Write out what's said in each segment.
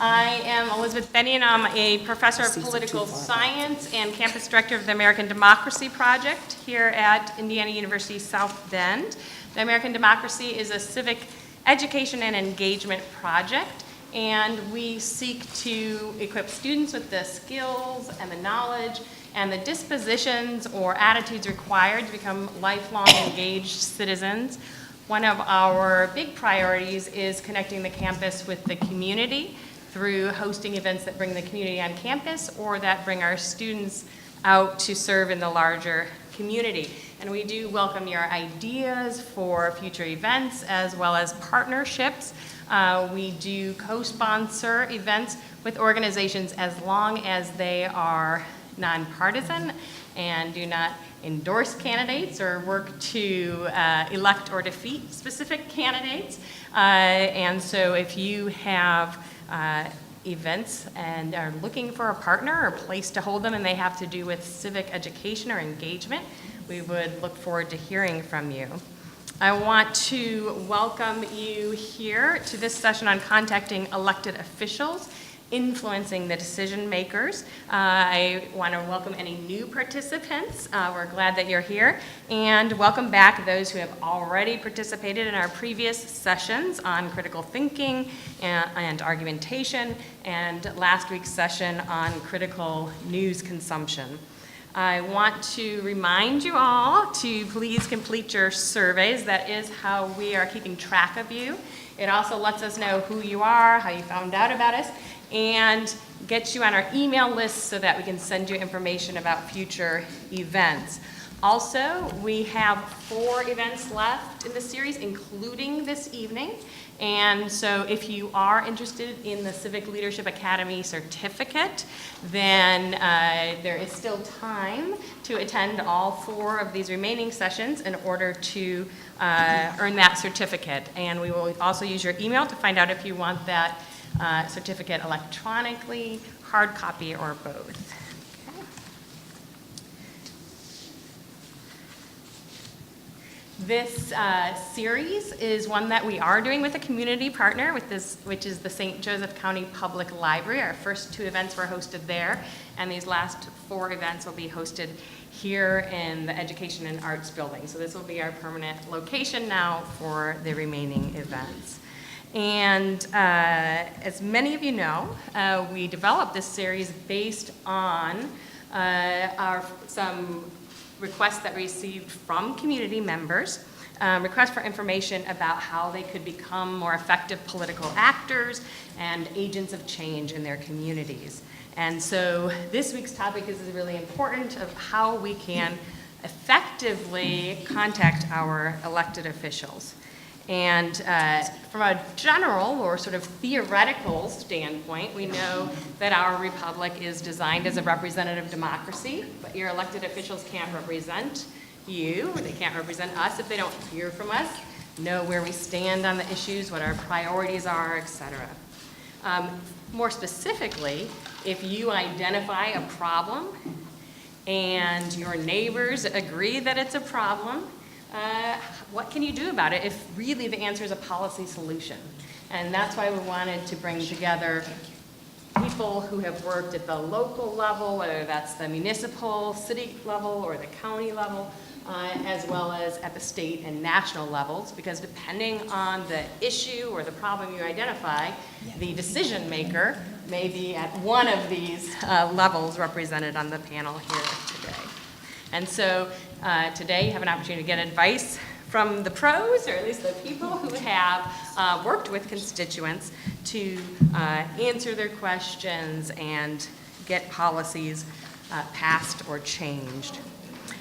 I am Elizabeth Benny, and I'm a professor of political science and campus director of the American Democracy Project here at Indiana University South Bend. The American Democracy is a civic education and engagement project, and we seek to equip students with the skills and the knowledge and the dispositions or attitudes required to become lifelong engaged citizens. One of our big priorities is connecting the campus with the community through hosting events that bring the community on campus or that bring our students out to serve in the larger community. And we do welcome your ideas for future events as well as partnerships. We do co-sponsor events with organizations as long as they are nonpartisan and do not endorse candidates or work to elect or defeat specific candidates. And so if you have events and are looking for a partner or place to hold them and they have to do with civic education or engagement, we would look forward to hearing from you. I want to welcome you here to this session on contacting elected officials influencing the decision makers. I want to welcome any new participants. We're glad that you're here, and welcome back those who have already participated in our previous sessions on critical thinking and argumentation, and last week's session on critical news consumption. I want to remind you all to please complete your surveys. That is how we are keeping track of you. It also lets us know who you are, how you found out about us, and get you on our email list so that we can send you information about future events. Also, we have 4 events left in the series, including this evening. And so if you are interested in the Civic Leadership Academy certificate, then there is still time to attend all 4 of these remaining sessions in order to earn that certificate. And we will also use your email to find out if you want that certificate electronically, hard copy, or both. Okay. This series is one that we are doing with a community partner, which is the St. Joseph County Public Library. Our first 2 events were hosted there, and these last 4 events will be hosted here in the Education and Arts Building. So this will be our permanent location now for the remaining events. And as many of you know, we developed this series based on some requests that we received from community members, requests for information about how they could become more effective political actors and agents of change in their communities. And so this week's topic is really important of how we can effectively contact our elected officials. And from a general or sort of theoretical standpoint, we know that our republic is designed as a representative democracy, but your elected officials can't represent you, or they can't represent us if they don't hear from us, know where we stand on the issues, what our priorities are, etc. More specifically, if you identify a problem and your neighbors agree that it's a problem, what can you do about it if really the answer is a policy solution? And that's why we wanted to bring together people who have worked at the local level, whether that's the municipal, city level, or the county level, as well as at the state and national levels, because depending on the issue or the problem you identify, the decision maker may be at one of these levels represented on the panel here today. And so today you have an opportunity to get advice from the pros, or at least the people who have worked with constituents to answer their questions and get policies passed or changed.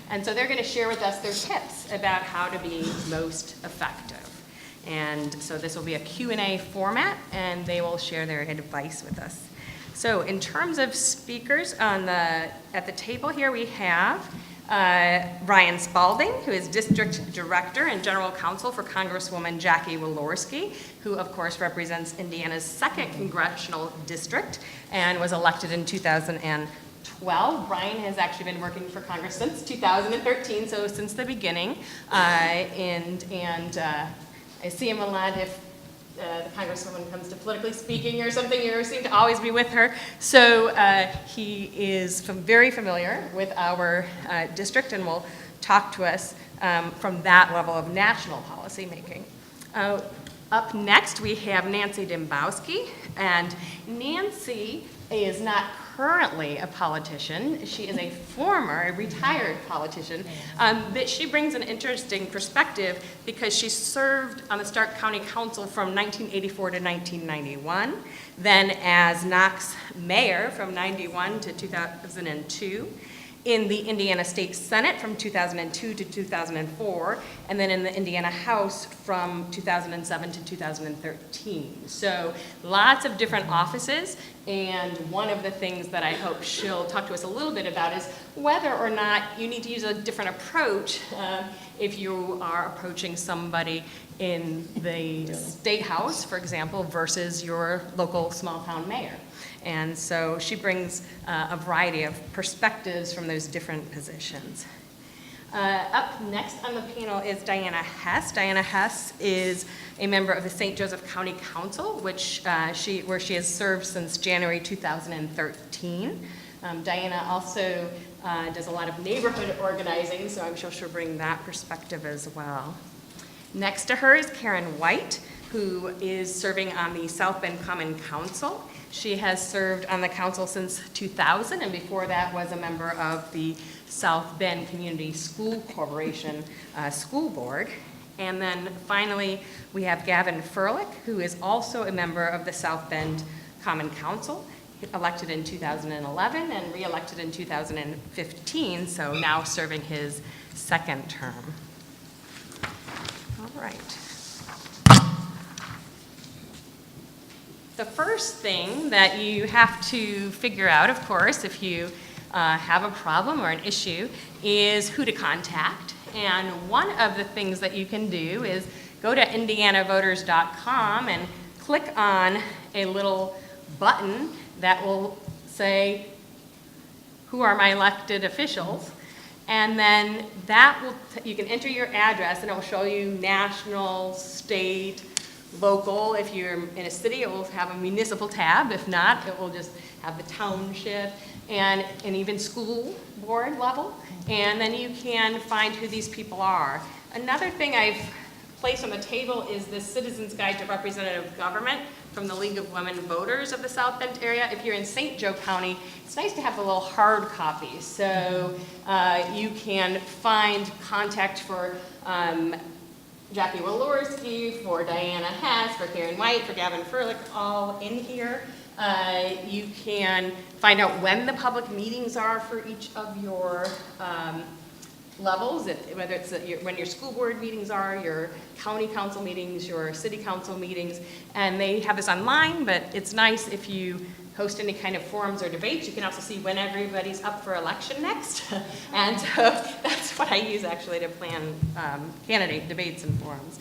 And so they're going to share with us their tips about how to be most effective. And so this will be a Q&A format, and they will share their advice with us. So in terms of speakers at the table here, we have Brian Spaulding, who is District Director and General Counsel for Congresswoman Jackie Walorski, who of course represents Indiana's 2nd Congressional District and was elected in 2012. Brian has actually been working for Congress since 2013, so since the beginning. And I see him a lot if the Congresswoman comes to politically speaking or something, you seem to always be with her. So he is very familiar with our district and will talk to us from that level of national policy making. Up next, we have Nancy Dembowski, and Nancy is not currently a politician. She is a former, retired politician, but she brings an interesting perspective because she served on the Stark County Council from 1984 to 1991, then as Knox Mayor from 91 to 2002, in the Indiana State Senate from 2002 to 2004, and then in the Indiana House from 2007 to 2013. So lots of different offices, and one of the things that I hope she'll talk to us a little bit about is whether or not you need to use a different approach if you are approaching somebody in the State House, for example, versus your local small town mayor. And so she brings a variety of perspectives from those different positions. Up next on the panel is Diana Hess. Diana Hess is a member of the St. Joseph County Council, where she has served since January 2013. Diana also does a lot of neighborhood organizing, so I'm sure she'll bring that perspective as well. Next to her is Karen White, who is serving on the South Bend Common Council. She has served on the council since 2000, and before that was a member of the South Bend Community School Corporation School Board. And then finally, we have Gavin Ferlic, who is also a member of the South Bend Common Council, elected in 2011 and re-elected in 2015, so now serving his second term. All right. The first thing that you have to figure out, of course, if you have a problem or an issue, is who to contact. And one of the things that you can do is go to indianavoters.com and click on a little button that will say, who are my elected officials? And then that will, you can enter your address and it will show you national, state, local. If you're in a city, it will have a municipal tab. If not, it will just have the township and even school board level. And then you can find who these people are. Another thing I've placed on the table is the Citizens Guide to Representative Government from the League of Women Voters of the South Bend area. If you're in St. Joe County, it's nice to have a little hard copy. So you can find contact for Jackie Walorski, for Diana Hess, for Karen White, for Gavin Ferlic, all in here. You can find out when the public meetings are for each of your levels, whether it's when your school board meetings are, your county council meetings, your city council meetings, and they have this online, but it's nice if you host any kind of forums or debates. You can also see when everybody's up for election next. And so that's what I use actually to plan candidate debates and forums.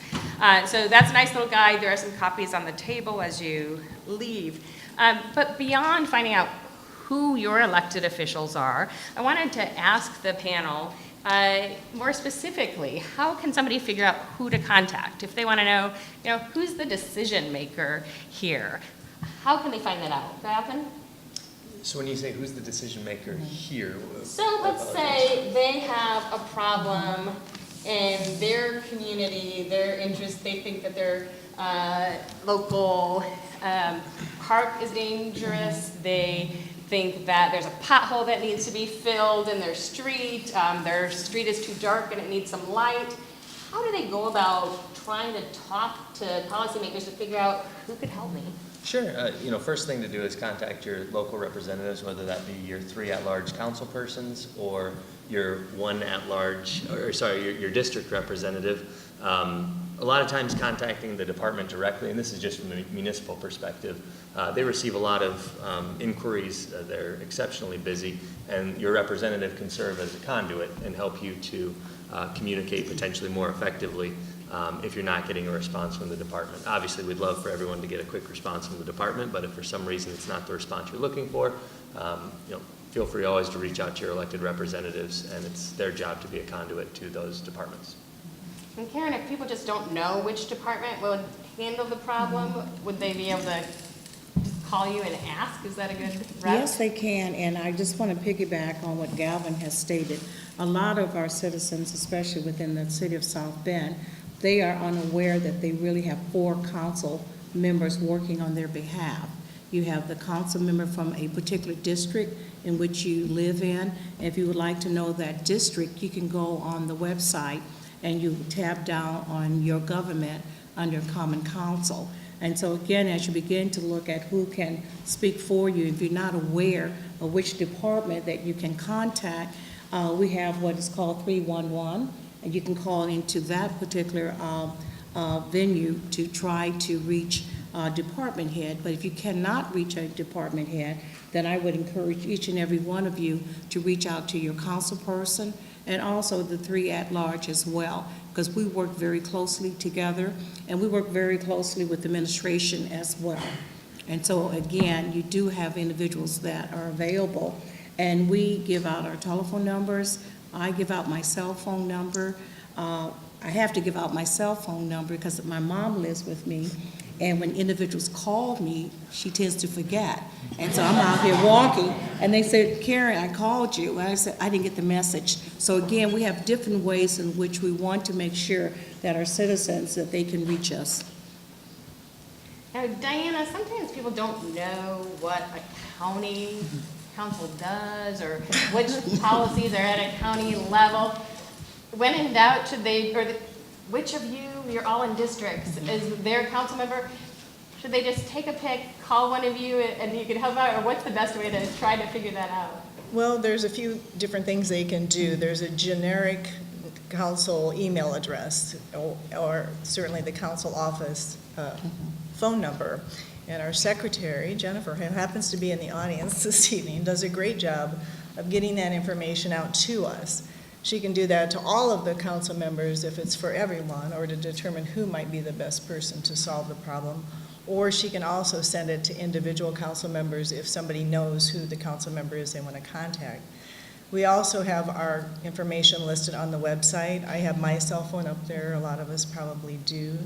So that's a nice little guide. There are some copies on the table as you leave. But beyond finding out who your elected officials are, I wanted to ask the panel more specifically, how can somebody figure out who to contact? If they want to know, who's the decision maker here? How can they find that out? Gavin? So when you say who's the decision maker here? So let's say they have a problem in their community, their interest, they think that their local park is dangerous, they think that there's a pothole that needs to be filled in their street is too dark and it needs some light. How do they go about trying to talk to policymakers to figure out who could help me? Sure. First thing to do is contact your local representatives, whether that be your 3 at-large council persons or your 1 at-large, your district representative. A lot of times contacting the department directly, and this is just from a municipal perspective, they receive a lot of inquiries. They're exceptionally busy, and your representative can serve as a conduit and help you to communicate potentially more effectively if you're not getting a response from the department. Obviously, we'd love for everyone to get a quick response from the department, but if for some reason it's not the response you're looking for, feel free always to reach out to your elected representatives, and it's their job to be a conduit to those departments. And Karen, if people just don't know which department, would handle the problem, would they be able to call you and ask? Is that a good route? Yes, they can, and I just want to piggyback on what Gavin has stated. A lot of our citizens, especially within the city of South Bend, they are unaware that they really have 4 council members working on their behalf. You have the council member from a particular district in which you live in. If you would like to know that district, you can go on the website and you tab down on your government under Common Council. And so again, as you begin to look at who can speak for you, if you're not aware of which department that you can contact, we have what is called 311, and you can call into that particular venue to try to reach department head. But if you cannot reach a department head, then I would encourage each and every one of you to reach out to your council person and also the 3 at-large as well, because we work very closely together, and we work very closely with administration as well. And so again, you do have individuals that are available, and we give out our telephone numbers. I give out my cell phone number. I have to give out my cell phone number because my mom lives with me, and when individuals call me, she tends to forget. And so I'm out here walking, and they said, Karen, I called you. And I said, I didn't get the message. So again, we have different ways in which we want to make sure that our citizens, that they can reach us. Now, Diana, sometimes people don't know what a county council does or which policies are at a county level. When in doubt, should they, which of you, you're all in districts, is their council member, should they just take a pick, call one of you, and you can help out, or what's the best way to try to figure that out? Well, there's a few different things they can do. There's a generic council email address, or certainly the council office phone number. And our secretary, Jennifer, who happens to be in the audience this evening, does a great job of getting that information out to us. She can do that to all of the council members if it's for everyone, or to determine who might be the best person to solve the problem. Or she can also send it to individual council members if somebody knows who the council member is they want to contact. We also have our information listed on the website. I have my cell phone up there. A lot of us probably do.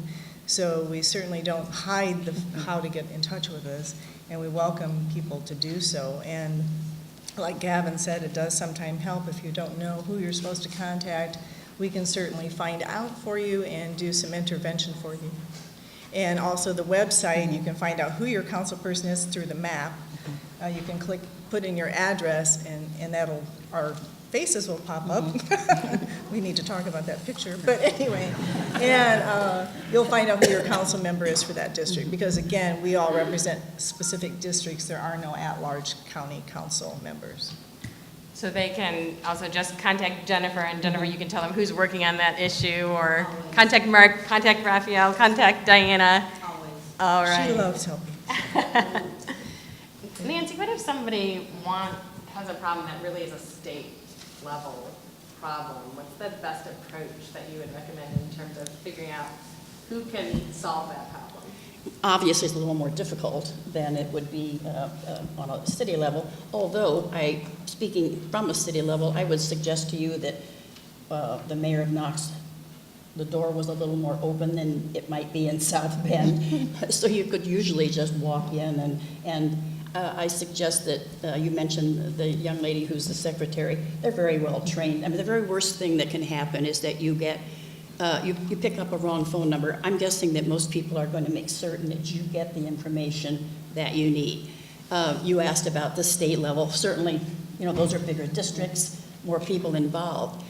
So we certainly don't hide how to get in touch with us, and we welcome people to do so. And like Gavin said, it does sometimes help if you don't know who you're supposed to contact. We can certainly find out for you and do some intervention for you. And also the website, you can find out who your council person is through the map. You can put in your address, and that'll, our faces will pop up. We need to talk about that picture, but anyway. And you'll find out who your council member is for that district, because again, we all represent specific districts. There are no at-large county council members. So they can also just contact Jennifer, and Jennifer, you can tell them who's working on that issue, or contact Mark, contact Raphael, contact Diana. Always. All right. She loves helping. Nancy, what if somebody has a problem that really is a state level problem? What's the best approach that you would recommend in terms of figuring out who can solve that problem? Obviously, it's a little more difficult than it would be on a city level, although speaking from a city level, I would suggest to you that the mayor of Knox, the door was a little more open than it might be in South Bend. So you could usually just walk in, and I suggest that you mentioned the young lady who's the secretary. They're very well trained. I mean, the very worst thing that can happen is that you get you pick up a wrong phone number. I'm guessing that most people are going to make certain that you get the information that you need. You asked about the state level. Certainly, those are bigger districts, more people involved.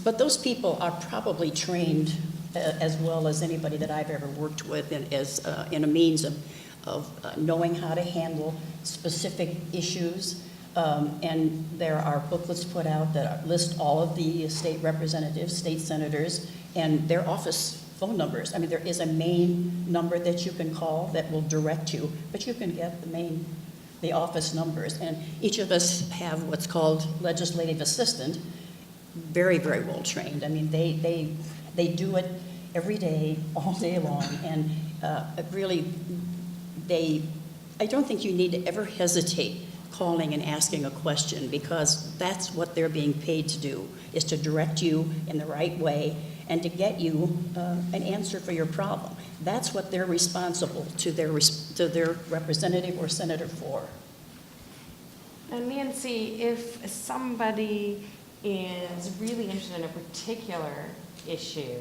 But those people are probably trained as well as anybody that I've ever worked with in a means of knowing how to handle specific issues. And there are booklets put out that list all of the state representatives, state senators, and their office phone numbers. I mean, there is a main number that you can call that will direct you, but you can get the office numbers. And each of us have what's called legislative assistant, very, very well trained. I mean, they do it every day, all day long, and really, I don't think you need to ever hesitate calling and asking a question, because that's what they're being paid to do, is to direct you in the right way and to get you an answer for your problem. That's what they're responsible to their representative or senator for. And Nancy, if somebody is really interested in a particular issue,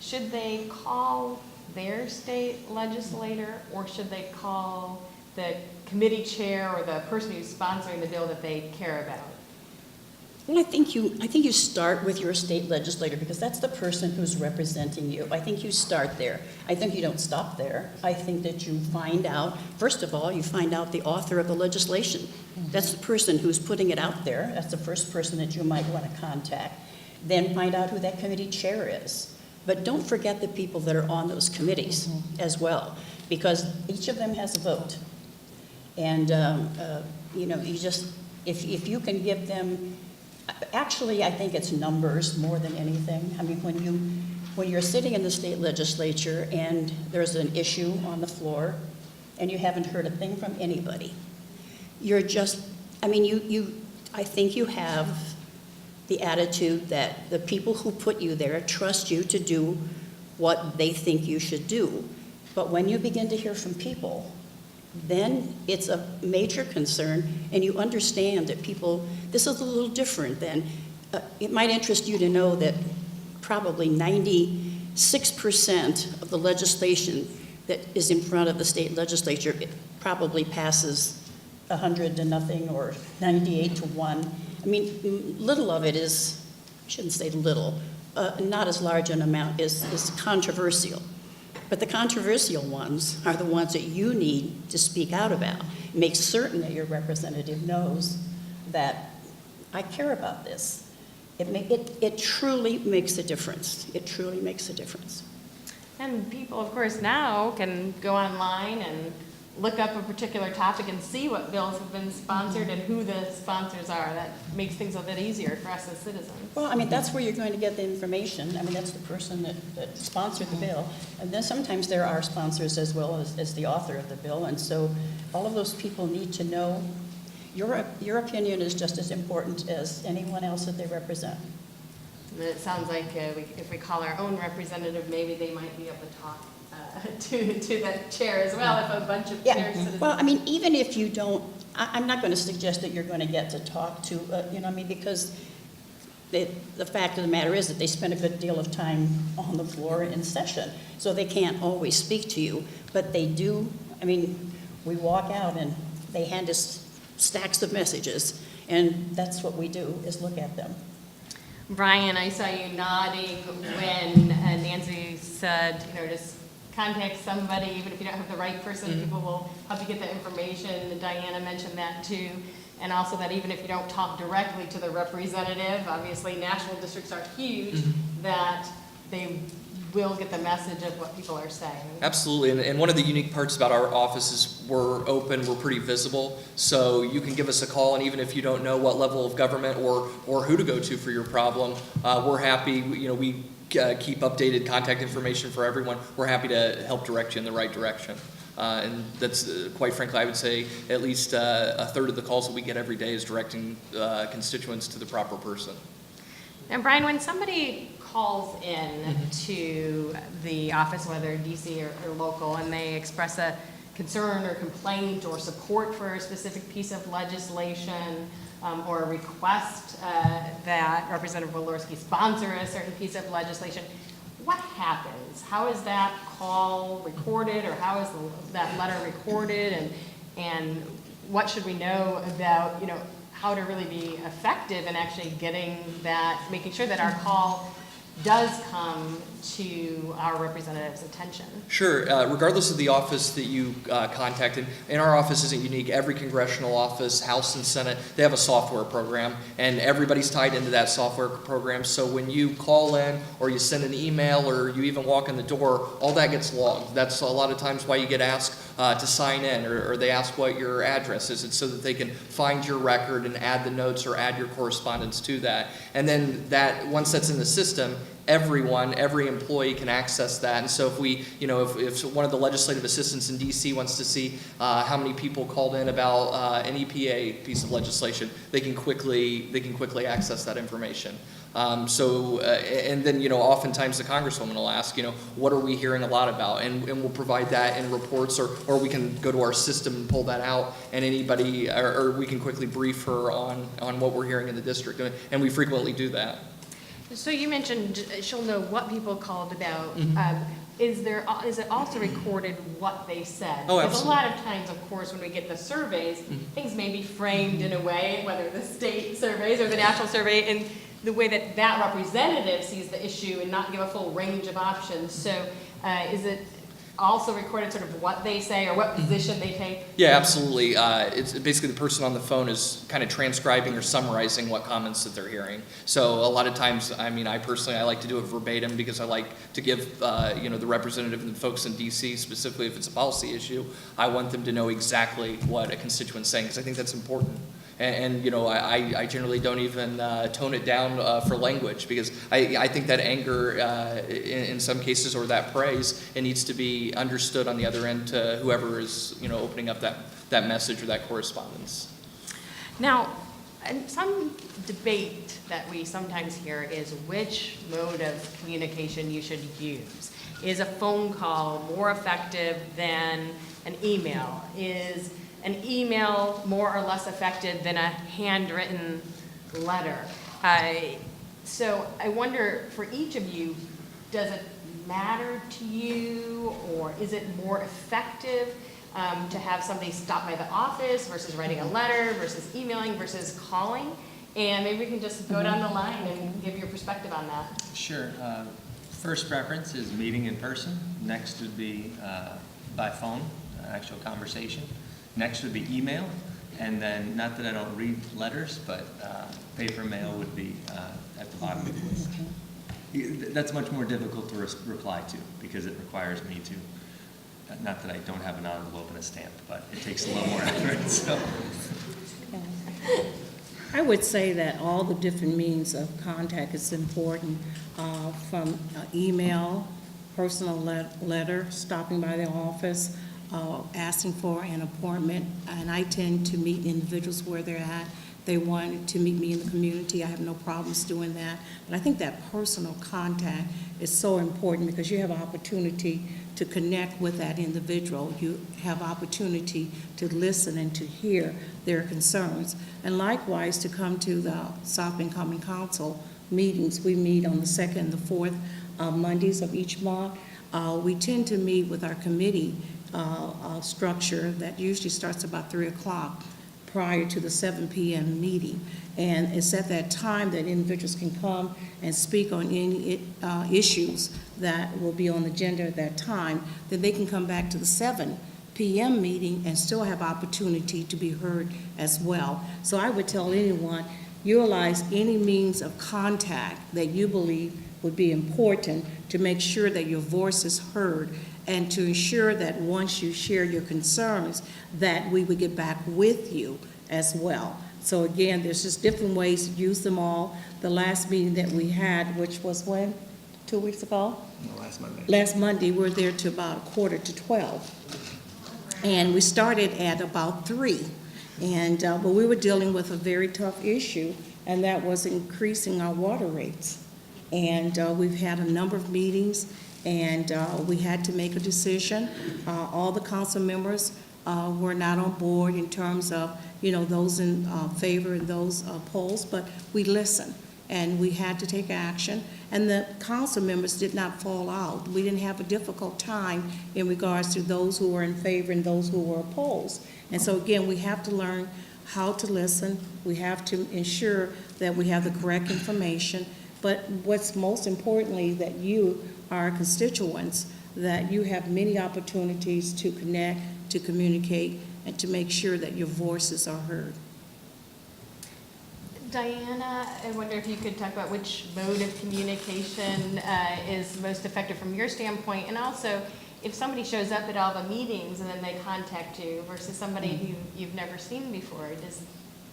should they call their state legislator, or should they call the committee chair or the person who's sponsoring the bill that they care about? Well, I think you start with your state legislator, because that's the person who's representing you. I think you start there. I think you don't stop there. I think that you find out, first of all, you find out the author of the legislation. That's the person who's putting it out there. That's the first person that you might want to contact. Then find out who that committee chair is. But don't forget the people that are on those committees as well, because each of them has a vote. And, you just, if you can give them, actually, I think it's numbers more than anything. I mean, when you're sitting in the state legislature and there's an issue on the floor and you haven't heard a thing from anybody, you're just, I mean, I think you have the attitude that the people who put you there trust you to do what they think you should do. But when you begin to hear from people, then it's a major concern, and you understand that people, this is a little different than, it might interest you to know that probably 96% of the legislation that is in front of the state legislature, it probably passes 100 to nothing or 98 to 1. I mean, little of it is, I shouldn't say little, not as large an amount is controversial. But the controversial ones are the ones that you need to speak out about. Make certain that your representative knows that I care about this. It truly makes a difference. It truly makes a difference. And people, of course, now can go online and look up a particular topic and see what bills have been sponsored and who the sponsors are. That makes things a bit easier for us as citizens. Well, I mean, that's where you're going to get the information. I mean, that's the person that sponsored the bill. And then sometimes there are sponsors as well as the author of the bill. And so all of those people need to know your opinion is just as important as anyone else that they represent. And it sounds like if we call our own representative, maybe they might be able to talk to that chair as well, if a bunch of chair citizens. Well, I mean, even if you don't, I'm not going to suggest that you're going to get to talk to, because the fact of the matter is that they spend a good deal of time on the floor in session, so they can't always speak to you, but they do. I mean, we walk out and they hand us stacks of messages, and that's what we do, is look at them. Brian, I saw you nodding when Nancy said, just contact somebody, even if you don't have the right person, people will help you get the information. And Diana mentioned that too. And also that even if you don't talk directly to the representative, obviously national districts are huge, that they will get the message of what people are saying. Absolutely, and one of the unique parts about our office is we're open, we're pretty visible, so you can give us a call, and even if you don't know what level of government or who to go to for your problem, we're happy. We keep updated contact information for everyone. We're happy to help direct you in the right direction. And that's, quite frankly, I would say at least a third of the calls that we get every day is directing constituents to the proper person. And Brian, when somebody calls in to the office, whether DC or local, and they express a concern or complaint or support for a specific piece of legislation, or a request that Representative Walorski sponsor a certain piece of legislation, what happens? How is that call recorded, or how is that letter recorded, and what should we know about, how to really be effective in actually getting that, making sure that our call does come to our representative's attention? Sure. Regardless of the office that you contacted, and our office isn't unique. Every congressional office, House and Senate, they have a software program, and everybody's tied into that software program. So when you call in, or you send an email, or you even walk in the door, all that gets logged. That's a lot of times why you get asked to sign in, or they ask what your address is. It's so that they can find your record and add the notes or add your correspondence to that. And then once that's in the system, everyone, every employee can access that. And so if we, you know, if one of the legislative assistants in DC wants to see how many people called in about an EPA piece of legislation, they can quickly access that information. And then, you know, oftentimes the Congresswoman will ask, you know, what are we hearing a lot about? And we'll provide that in reports, or we can go to our system and pull that out, and anybody, or we can quickly brief her on what we're hearing in the district. And we frequently do that. So you mentioned she'll know what people called about. Is it also recorded what they said? Oh, Because a absolutely. lot of times, of course, when we get the surveys, things may be framed in a way, whether the state surveys or the national survey, and the way that representative sees the issue and not give a full range of options. So is it also recorded sort of what they say or what position they take? Yeah, absolutely. It's basically the person on the phone is kind of transcribing or summarizing what comments that they're hearing. So a lot of times, I mean, I personally like to do it verbatim because I like to give, you know, the representative and the folks in DC, specifically if it's a policy issue, I want them to know exactly what a constituent's saying, because I think that's important. And you know, I generally don't even tone it down for language, because I think that anger in some cases, or that praise, it needs to be understood on the other end to whoever is, you know, opening up that message or that correspondence. Now, and some debate that we sometimes hear is which mode of communication you should use. Is a phone call more effective than an email? Is an email more or less effective than a handwritten letter? So I wonder, for each of you, does it matter to you, or is it more effective to have somebody stop by the office versus writing a letter versus emailing versus calling? And maybe we can just go down the line and give your perspective on that. Sure. First preference is meeting in person. Next would be by phone, actual conversation. Next would be email, and then, not that I don't read letters, but paper mail would be at the bottom of the list. That's much more difficult to reply to, because it requires me to, not that I don't have an envelope and a stamp, but it takes a little more effort, so. I would say that all the different means of contact is important, from email, personal letter, stopping by the office, asking for an appointment, and I tend to meet individuals where they're at. They want to meet me in the community. I have no problems doing that. But I think that personal contact is so important, because you have an opportunity to connect with that individual. You have opportunity to listen and to hear their concerns. And likewise, to come to the South Bend Common Council meetings. We meet on the second and the fourth Mondays of each month. We tend to meet with our committee structure that usually starts about 3 o'clock prior to the 7 p.m. meeting. And it's at that time that individuals can come and speak on any issues that will be on the agenda at that time. Then they can come back to the 7 p.m. meeting and still have opportunity to be heard as well. So I would tell anyone, utilize any means of contact that you believe would be important to make sure that your voice is heard, and to ensure that once you share your concerns, that we would get back with you as well. So again, there's just different ways to use them all. The last meeting that we had, which was when? 2 weeks ago? No, last Monday. Last Monday, we were there to about 11:45. And we started at about 3. And, but we were dealing with a very tough issue, and that was increasing our water rates. And we've had a number of meetings, and we had to make a decision. All the council members were not on board in terms of, you know, those in favor and those opposed, but we listened, and we had to take action. And the council members did not fall out. We didn't have a difficult time in regards to those who were in favor and those who were opposed. And so again, we have to learn how to listen. We have to ensure that we have the correct information. But what's most importantly, that you, our constituents, that you have many opportunities to connect, to communicate, and to make sure that your voices are heard. Diana, I wonder if you could talk about which mode of communication is most effective from your standpoint, and also if somebody shows up at all the meetings and then they contact you versus somebody who you've never seen before, does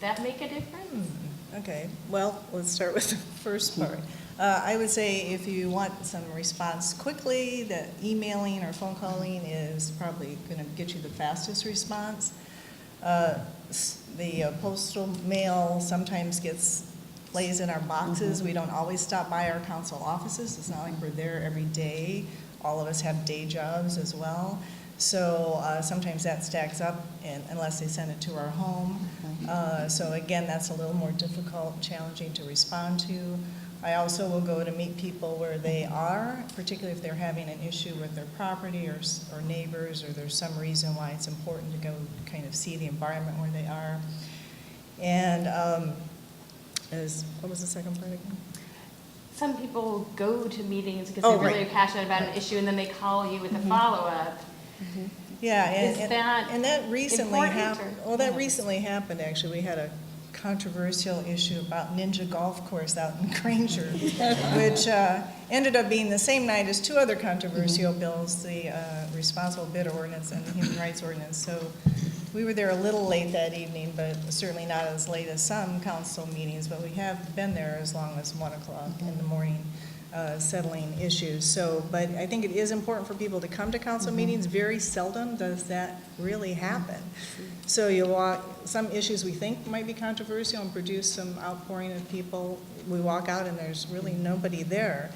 that make a difference? Okay, well, let's start with the first part. I would say if you want some response quickly, that emailing or phone calling is probably going to get you the fastest response. The postal mail sometimes lays in our boxes. We don't always stop by our council offices. It's not like we're there every day. All of us have day jobs as well. So sometimes that stacks up unless they send it to our home. So again, that's a little more difficult, challenging to respond to. I also will go to meet people where they are, particularly if they're having an issue with their property or neighbors, or there's some reason why it's important to go kind of see the environment where they are. And what was the second part again? Some people go to meetings because Oh, they're really right. passionate about an issue, and then they call you with a follow-up. Yeah, Is that and that recently important, happened. or- Well, that recently happened, actually. We had a controversial issue about Ninja Golf Course out in Granger, which ended up being the same night as two other controversial bills, the responsible bid ordinance and the human rights ordinance. So we were there a little late that evening, but certainly not as late as some council meetings, but we have been there as long as 1 o'clock in the morning, settling issues. So, but I think it is important for people to come to council meetings. Very seldom does that really happen. So you walk, some issues we think might be controversial and produce some outpouring of people. We walk out and there's really nobody there.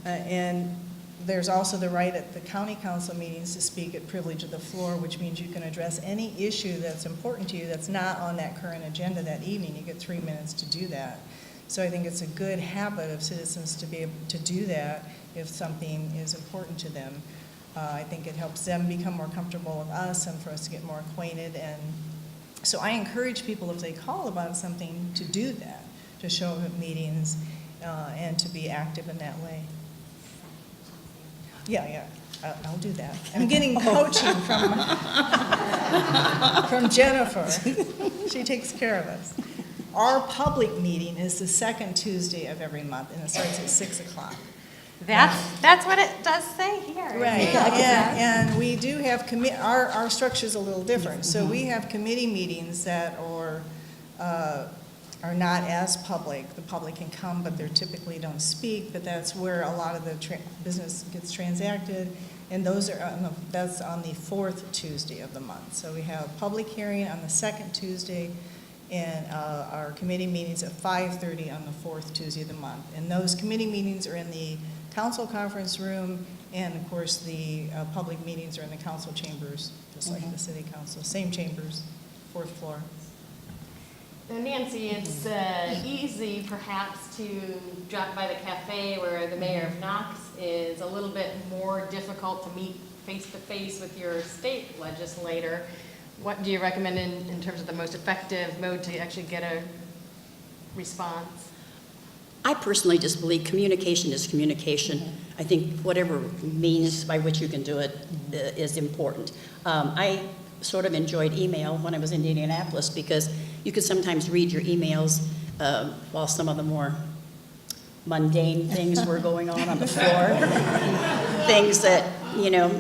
And there's also the right at the county council meetings to speak at privilege of the floor, which means you can address any issue that's important to you that's not on that current agenda that evening. You get 3 minutes to do that. So I think it's a good habit of citizens to be able to do that if something is important to them. I think it helps them become more comfortable with us and for us to get more acquainted. And so I encourage people, if they call about something, to do that, to show up at meetings and to be active in that way. Yeah, I'll do that. I'm getting coaching from Jennifer. She takes care of us. Our public meeting is the second Tuesday of every month, and it starts at 6 o'clock. That's what it does say here. Right, yeah, and we do have our structure's a little different. So we have committee meetings that are not as public. The public can come, but they typically don't speak, but that's where a lot of the business gets transacted, and that's on the fourth Tuesday of the month. So we have a public hearing on the second Tuesday, and our committee meetings at 5:30 on the fourth Tuesday of the month. And those committee meetings are in the council conference room, and of course the public meetings are in the council chambers, just like the city council, same chambers, fourth floor. Now, Nancy, it's easy perhaps to drop by the cafe where the mayor of Knox is, a little bit more difficult to meet face-to-face with your state legislator. What do you recommend in terms of the most effective mode to actually get a response? I personally just believe communication is communication. I think whatever means by which you can do it is important. I sort of enjoyed email when I was in Indianapolis because you could sometimes read your emails while some of the more mundane things were going on the floor. Things that,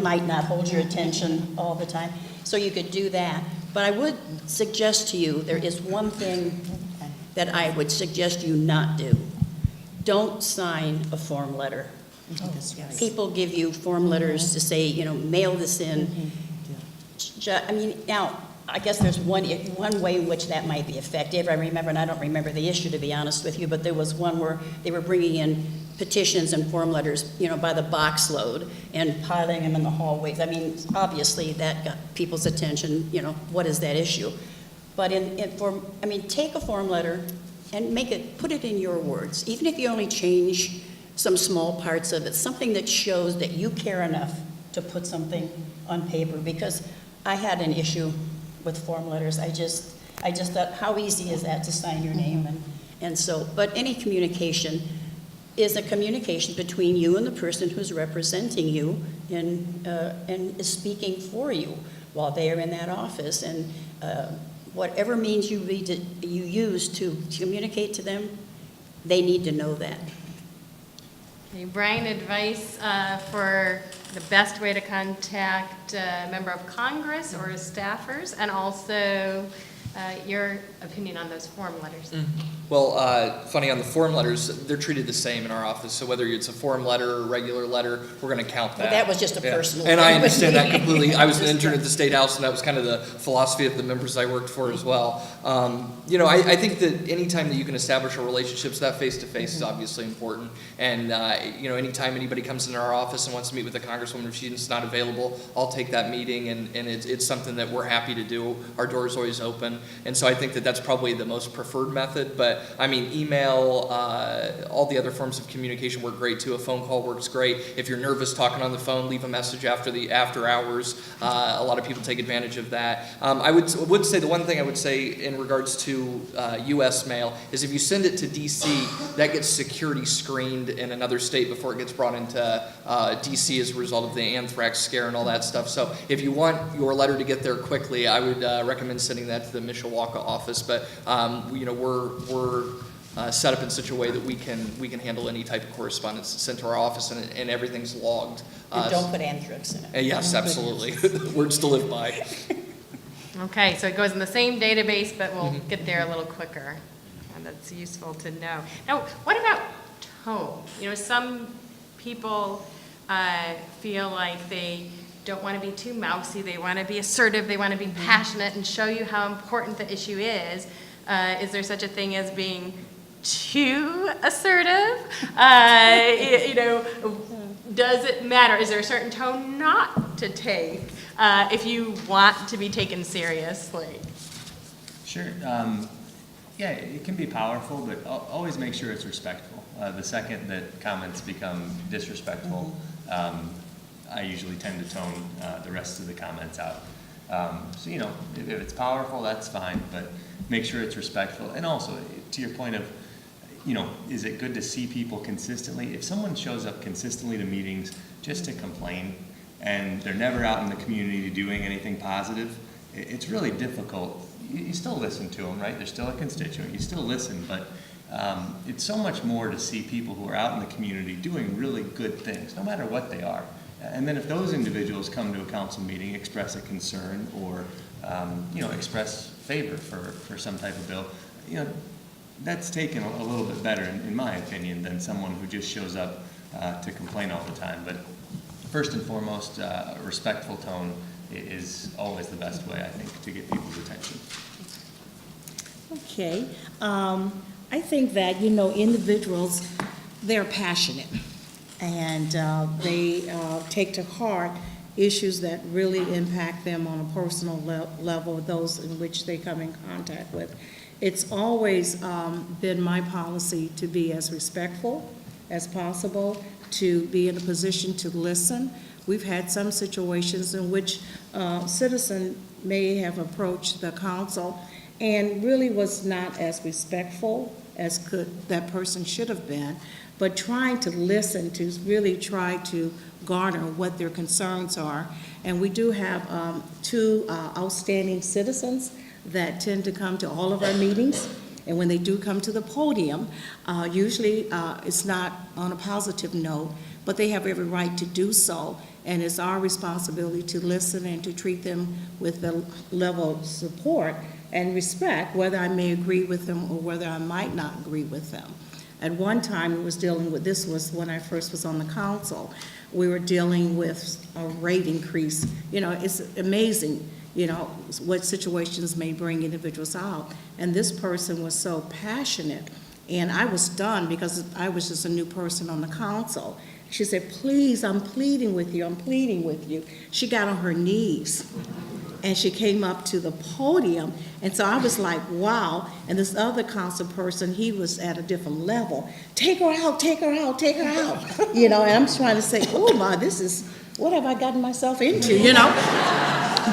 might not hold your attention all the time. So you could do that. But I would suggest to you, there is one thing that I would suggest you not do. Don't sign a form letter. People give you form letters to say, mail this in. Now, I guess there's one way in which that might be effective. I remember, and I don't remember the issue, to be honest with you, but there was one where they were bringing in petitions and form letters, by the box load and piling them in the hallways. Obviously that got people's attention, what is that issue? But take a form letter and put it in your words. Even if you only change some small parts of it, something that shows that you care enough to put something on paper. Because I had an issue with form letters. I just thought, how easy is that to sign your name? And so, but any communication is a communication between you and the person who's representing you and is speaking for you while they are in that office. And whatever means you use to communicate to them, they need to know that. Okay, Brian, advice for the best way to contact a member of Congress or his staffers, and also Your opinion on those form letters? Well, funny, on the form letters, they're treated the same in our office, so whether it's a form letter or a regular letter, we're gonna count that. Well, that was just a Yeah. personal And I thing. understand that completely. I was an intern at the State House, and that was kind of the philosophy of the members I worked for as well. You know, I think that anytime that you can establish a relationship, so that face-to-face is obviously important. And, you know, anytime anybody comes into our office and wants to meet with a congresswoman, if she's not available, I'll take that meeting, and it's something that we're happy to do. Our door's always open. And so I think that that's probably the most preferred method. But, I mean, email, all the other forms of communication work great too. A phone call works great. If you're nervous talking on the phone, leave a message after hours. A lot of people take advantage of that. I would say the one thing I would say in regards to U.S. mail is if you send it to D.C., that gets security screened in another state before it gets brought into D.C. as a result of the anthrax scare and all that stuff. So if you want your letter to get there quickly, I would recommend sending that to the Mishawaka office. But you know, we're set up in such a way that we can handle any type of correspondence sent to our office, and everything's logged. And don't put anthrax in it. Yes, absolutely. Words to live by. Okay, so it goes in the same database, but we'll get there a little quicker. And that's useful to know. Now, what about tone? You know, some people feel like they don't want to be too mousy, they want to be assertive, they want to be passionate and show you how important the issue is. Is there such a thing as being too assertive? You know, does it matter? Is there a certain tone not to take if you want to be taken seriously? Sure. Yeah, it can be powerful, but always make sure it's respectful. The second that comments become disrespectful, I usually tend to tone the rest of the comments out. So, you know, if it's powerful, that's fine, but make sure it's respectful. And also, to your point of, you know, is it good to see people consistently? If someone shows up consistently to meetings just to complain, and they're never out in the community doing anything positive, it's really difficult. You still listen to them, right? They're still a constituent. You still listen, but it's so much more to see people who are out in the community doing really good things, no matter what they are. And then if those individuals come to a council meeting, express a concern, or you know, express favor for some type of bill, you know, that's taken a little bit better, in my opinion, than someone who just shows up to complain all the time. But first and foremost, a respectful tone is always the best way, I think, to get people's attention. Okay. I think that, you know, individuals, they're passionate, and they take to heart issues that really impact them on a personal level, those in which they come in contact with. It's always been my policy to be as respectful as possible, to be in a position to listen. We've had some situations in which a citizen may have approached the council and really was not as respectful as that person should have been, but trying to listen, to really try to garner what their concerns are. And we do have two outstanding citizens that tend to come to all of our meetings. And when they do come to the podium, usually it's not on a positive note, but they have every right to do so. And it's our responsibility to listen and to treat them with the level of support and respect, whether I may agree with them or whether I might not agree with them. At one time, we was dealing with, this was when I first was on the council, we were dealing with a rate increase. You know, it's amazing, you know, what situations may bring individuals out. And this person was so passionate, and I was stunned because I was just a new person on the council. She said, please, I'm pleading with you, I'm pleading with you. She got on her knees, and she came up to the podium, and so I was like, wow. And this other council person, he was at a different level. Take her out, take her out, take her out. You know, and I'm trying to say, oh my, this is, what have I gotten myself into, you know?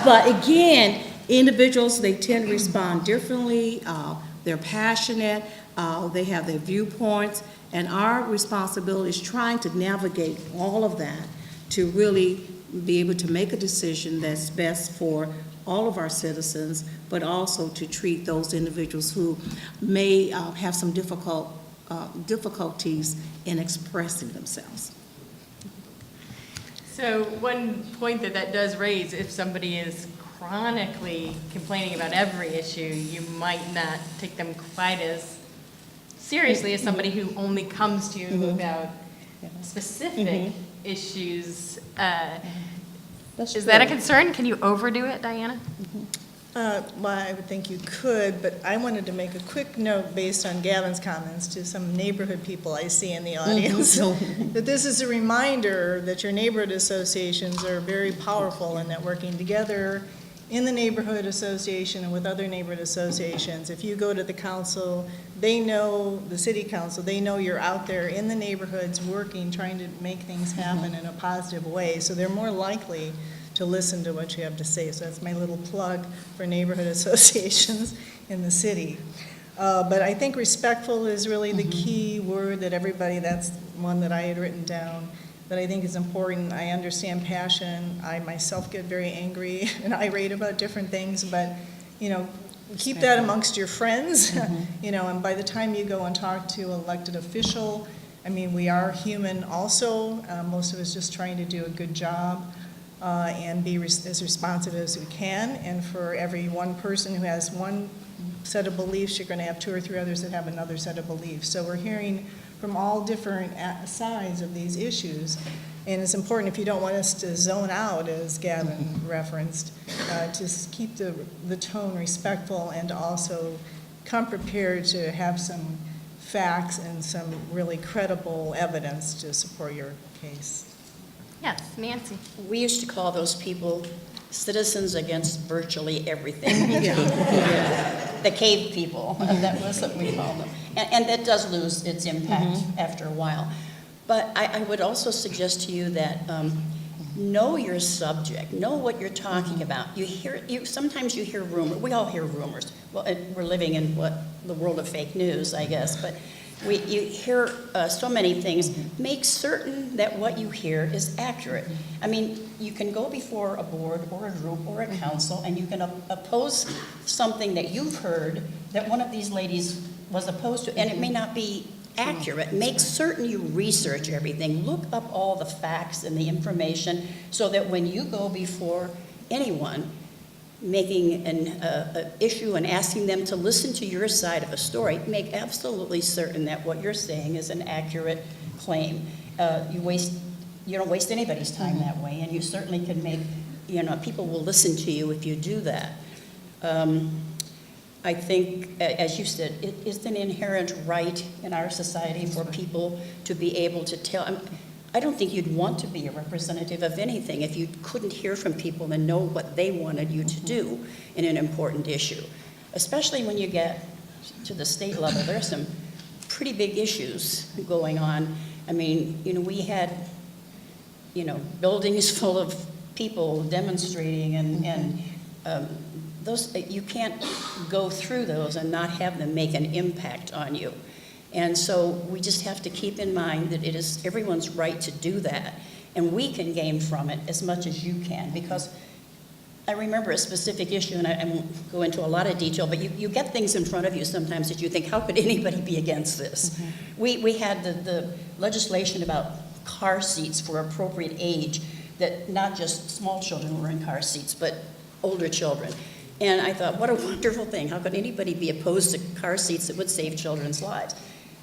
But again, individuals, they tend to respond differently. They're passionate, they have their viewpoints, and our responsibility is trying to navigate all of that to really be able to make a decision that's best for all of our citizens, but also to treat those individuals who may have some difficulties in expressing themselves. So one point that does raise, if somebody is chronically complaining about every issue, you might not take them quite as seriously as somebody who only comes to you about specific issues. Is that a concern? Can you overdo it, Diana? Well, I would think you could, but I wanted to make a quick note based on Gavin's comments to some neighborhood people I see in the audience, that this is a reminder that your neighborhood associations are very powerful and that working together in the neighborhood association and with other neighborhood associations, if you go to the council, they know, the city council, they know you're out there in the neighborhoods working, trying to make things happen in a positive way, so they're more likely to listen to what you have to say. So that's my little plug for neighborhood associations in the city. But I think respectful is really the key word that everybody, that's one that I had written down, that I think is important. I understand passion. I myself get very angry and irate about different things, but, you know, keep that amongst your friends, you know, and by the time you go and talk to an elected official, I mean, we are human also. Most of us just trying to do a good job. And be as responsive as we can. And for every one person who has one set of beliefs, you're going to have 2 or 3 others that have another set of beliefs. So we're hearing from all different sides of these issues. And it's important, if you don't want us to zone out, as Gavin referenced, to keep the tone respectful and to also come prepared to have some facts and some really credible evidence to support your case. Yes, Nancy. We used to call those people citizens against virtually everything. The cave people, that was what we called them. And that does lose its impact after a while. But I would also suggest to you that know your subject, know what you're talking about. Sometimes you hear rumors, we all hear rumors. Well, we're living in the world of fake news, I guess, but you hear so many things. Make certain that what you hear is accurate. I mean, you can go before a board or a group or a council and you can oppose something that you've heard that one of these ladies was opposed to, and it may not be accurate. Make certain you research everything. Look up all the facts and the information so that when you go before anyone making an issue and asking them to listen to your side of a story, make absolutely certain that what you're saying is an accurate claim. You don't waste anybody's time that way, and you certainly can make, people will listen to you if you do that. I think, as you said, it is an inherent right in our society for people to be able to tell. I don't think you'd want to be a representative of anything if you couldn't hear from people and know what they wanted you to do in an important issue. Especially when you get to the state level, there are some pretty big issues going on. I mean, we had, buildings full of people demonstrating and those, you can't go through those and not have them make an impact on you. And so we just have to keep in mind that it is everyone's right to do that. And we can gain from it as much as you can. Because I remember a specific issue, and I won't go into a lot of detail, but you get things in front of you sometimes that you think, how could anybody be against this? We had the legislation about car seats for appropriate age, that not just small children were in car seats, but older children. And I thought, what a wonderful thing. How could anybody be opposed to car seats that would save children's lives?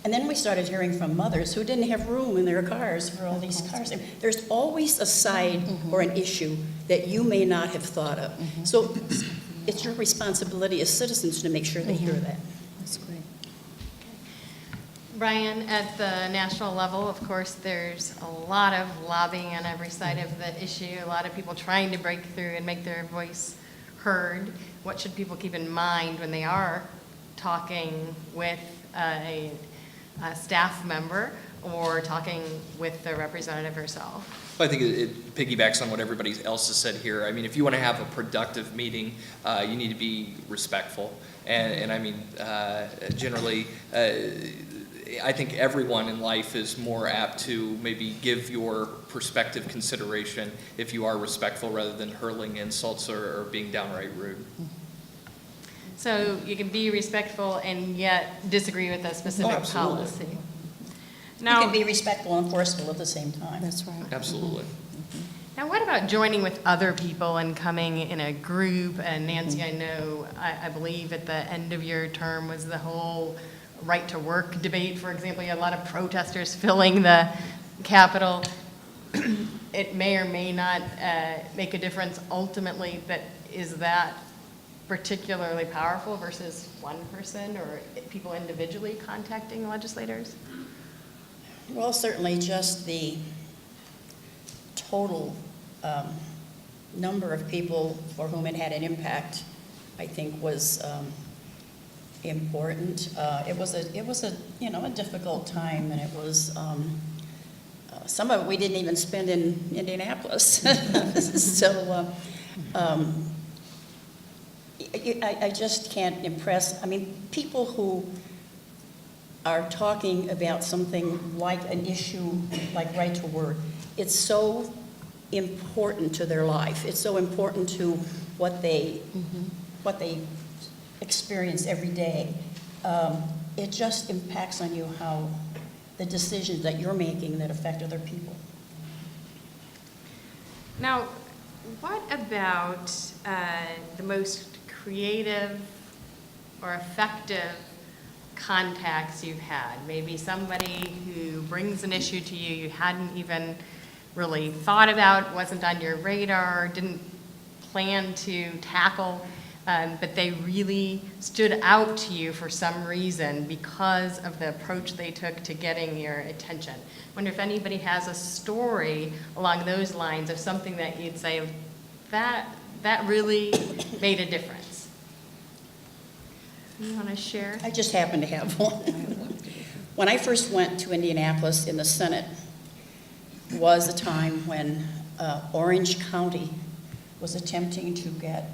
And then we started hearing from mothers who didn't have room in their cars for all these cars. There's always a side or an issue that you may not have thought of. So it's your responsibility as citizens to make sure they hear that. That's great. Brian, at the national level, of course, there's a lot of lobbying on every side of the issue, a lot of people trying to break through and make their voice heard. What should people keep in mind when they are talking with a staff member or talking with the representative herself? I think it piggybacks on what everybody else has said here. I mean, if you want to have a productive meeting, you need to be respectful. And I mean, generally, I think everyone in life is more apt to maybe give your perspective consideration if you are respectful rather than hurling insults or being downright rude. So you can be respectful and yet disagree with a specific policy. You can be respectful and forceful at the same time. That's right. Absolutely. Now, what about joining with other people and coming in a group? And Nancy, I know, I believe at the end of your term was the whole right to work debate, for example. You had a lot of protesters filling the Capitol. It may or may not make a difference ultimately, but is that particularly powerful versus one person or people individually contacting legislators? Well, certainly just the total number of people for whom it had an impact, I think, was important. It was a a difficult time, and it was some of it we didn't even spend in Indianapolis. So I just can't impress. I mean, people who are talking about something like an issue like right to work, it's so important to their life. It's so important to what they experience every day. It just impacts on you how the decisions that you're making that affect other people. Now, what about the most creative or effective contacts you've had? Maybe somebody who brings an issue to you you hadn't even really thought about, wasn't on your radar, didn't plan to tackle, but they really stood out to you for some reason because of the approach they took to getting your attention. I wonder if anybody has a story along those lines of something that you'd say, that really made a difference. You want to share? I just happen to have one. When I first went to Indianapolis in the Senate was a time when Orange County was attempting to get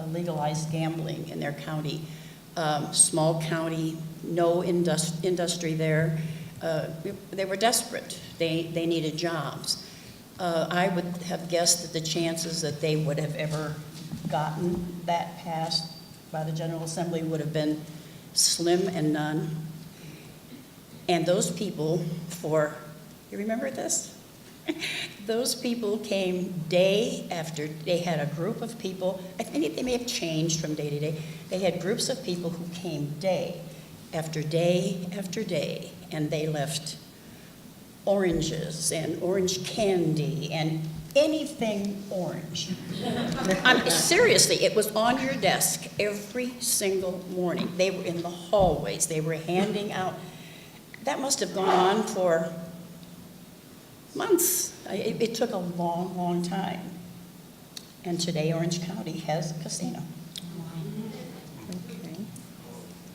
legalized gambling in their county. Small county, no industry there. They were desperate. They needed jobs. I would have guessed that the chances that they would have ever gotten that passed by the General Assembly would have been slim and none. And those people you remember this? Those people came day after, they had a group of people, I think they may have changed from day to day. They had groups of people who came day after day after day, and they left oranges and orange candy and anything orange. Seriously, it was on your desk every single morning. They were in the hallways. They were handing out. That must have gone on for months. It took a long, long time. And today Orange County has a casino.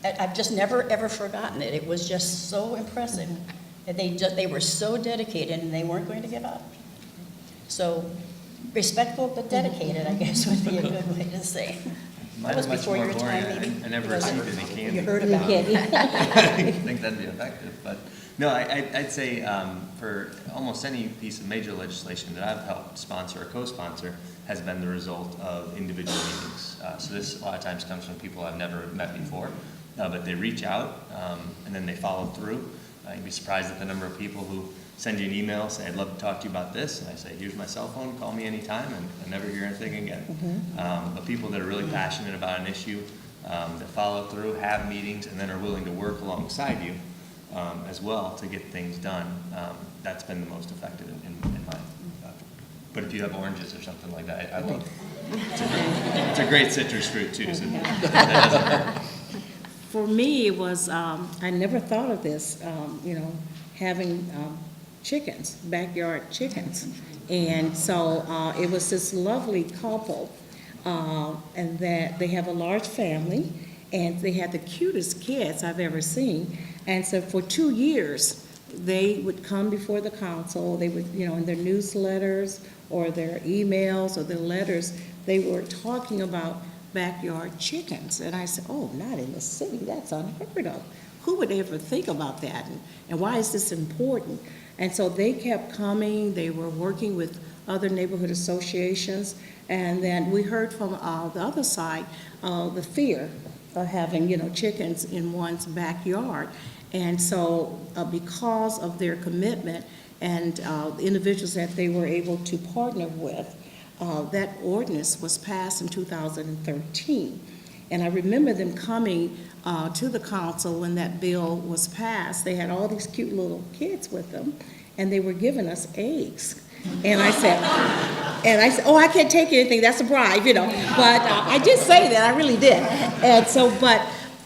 I've just never, ever forgotten it. It was just so impressive. They were so dedicated, and they weren't going to give up. So respectful but dedicated, I guess, would be a good way to say. Mine was are much before more your boring. time, maybe? I never received any candy. You heard about it. I think that'd be effective, but no, I'd say for almost any piece of major legislation that I've helped sponsor or co-sponsor has been the result of individual meetings. So this a lot of times comes from people I've never met before, but they reach out and then they follow through. You'd be surprised at the number of people who send you an email, say, I'd love to talk to you about this, and I say, here's my cell phone, call me anytime, and I never hear anything again. But people that are really passionate about an issue, that follow through, have meetings, and then are willing to work alongside you as well to get things done, that's been the most effective in mine. But if you have oranges or something like that, I love it. It's a great citrus fruit too, so that doesn't hurt. For me, it was, I never thought of this, having chickens, backyard chickens. And so it was this lovely couple, and that they have a large family, and they had the cutest kids I've ever seen. And so for 2 years, they would come before the council. They would, in their newsletters or their emails or their letters, they were talking about backyard chickens. And I said, oh, not in the city, that's unheard of. Who would ever think about that? And why is this important? And so they kept coming. They were working with other neighborhood associations. And then we heard from the other side, the fear of having, chickens in one's backyard. And so because of their commitment and the individuals that they were able to partner with, that ordinance was passed in 2013. And I remember them coming to the council when that bill was passed. They had all these cute little kids with them, and they were giving us eggs. And I said, oh, I can't take anything, that's a bribe, you know. But I did say that, I really did. And so, but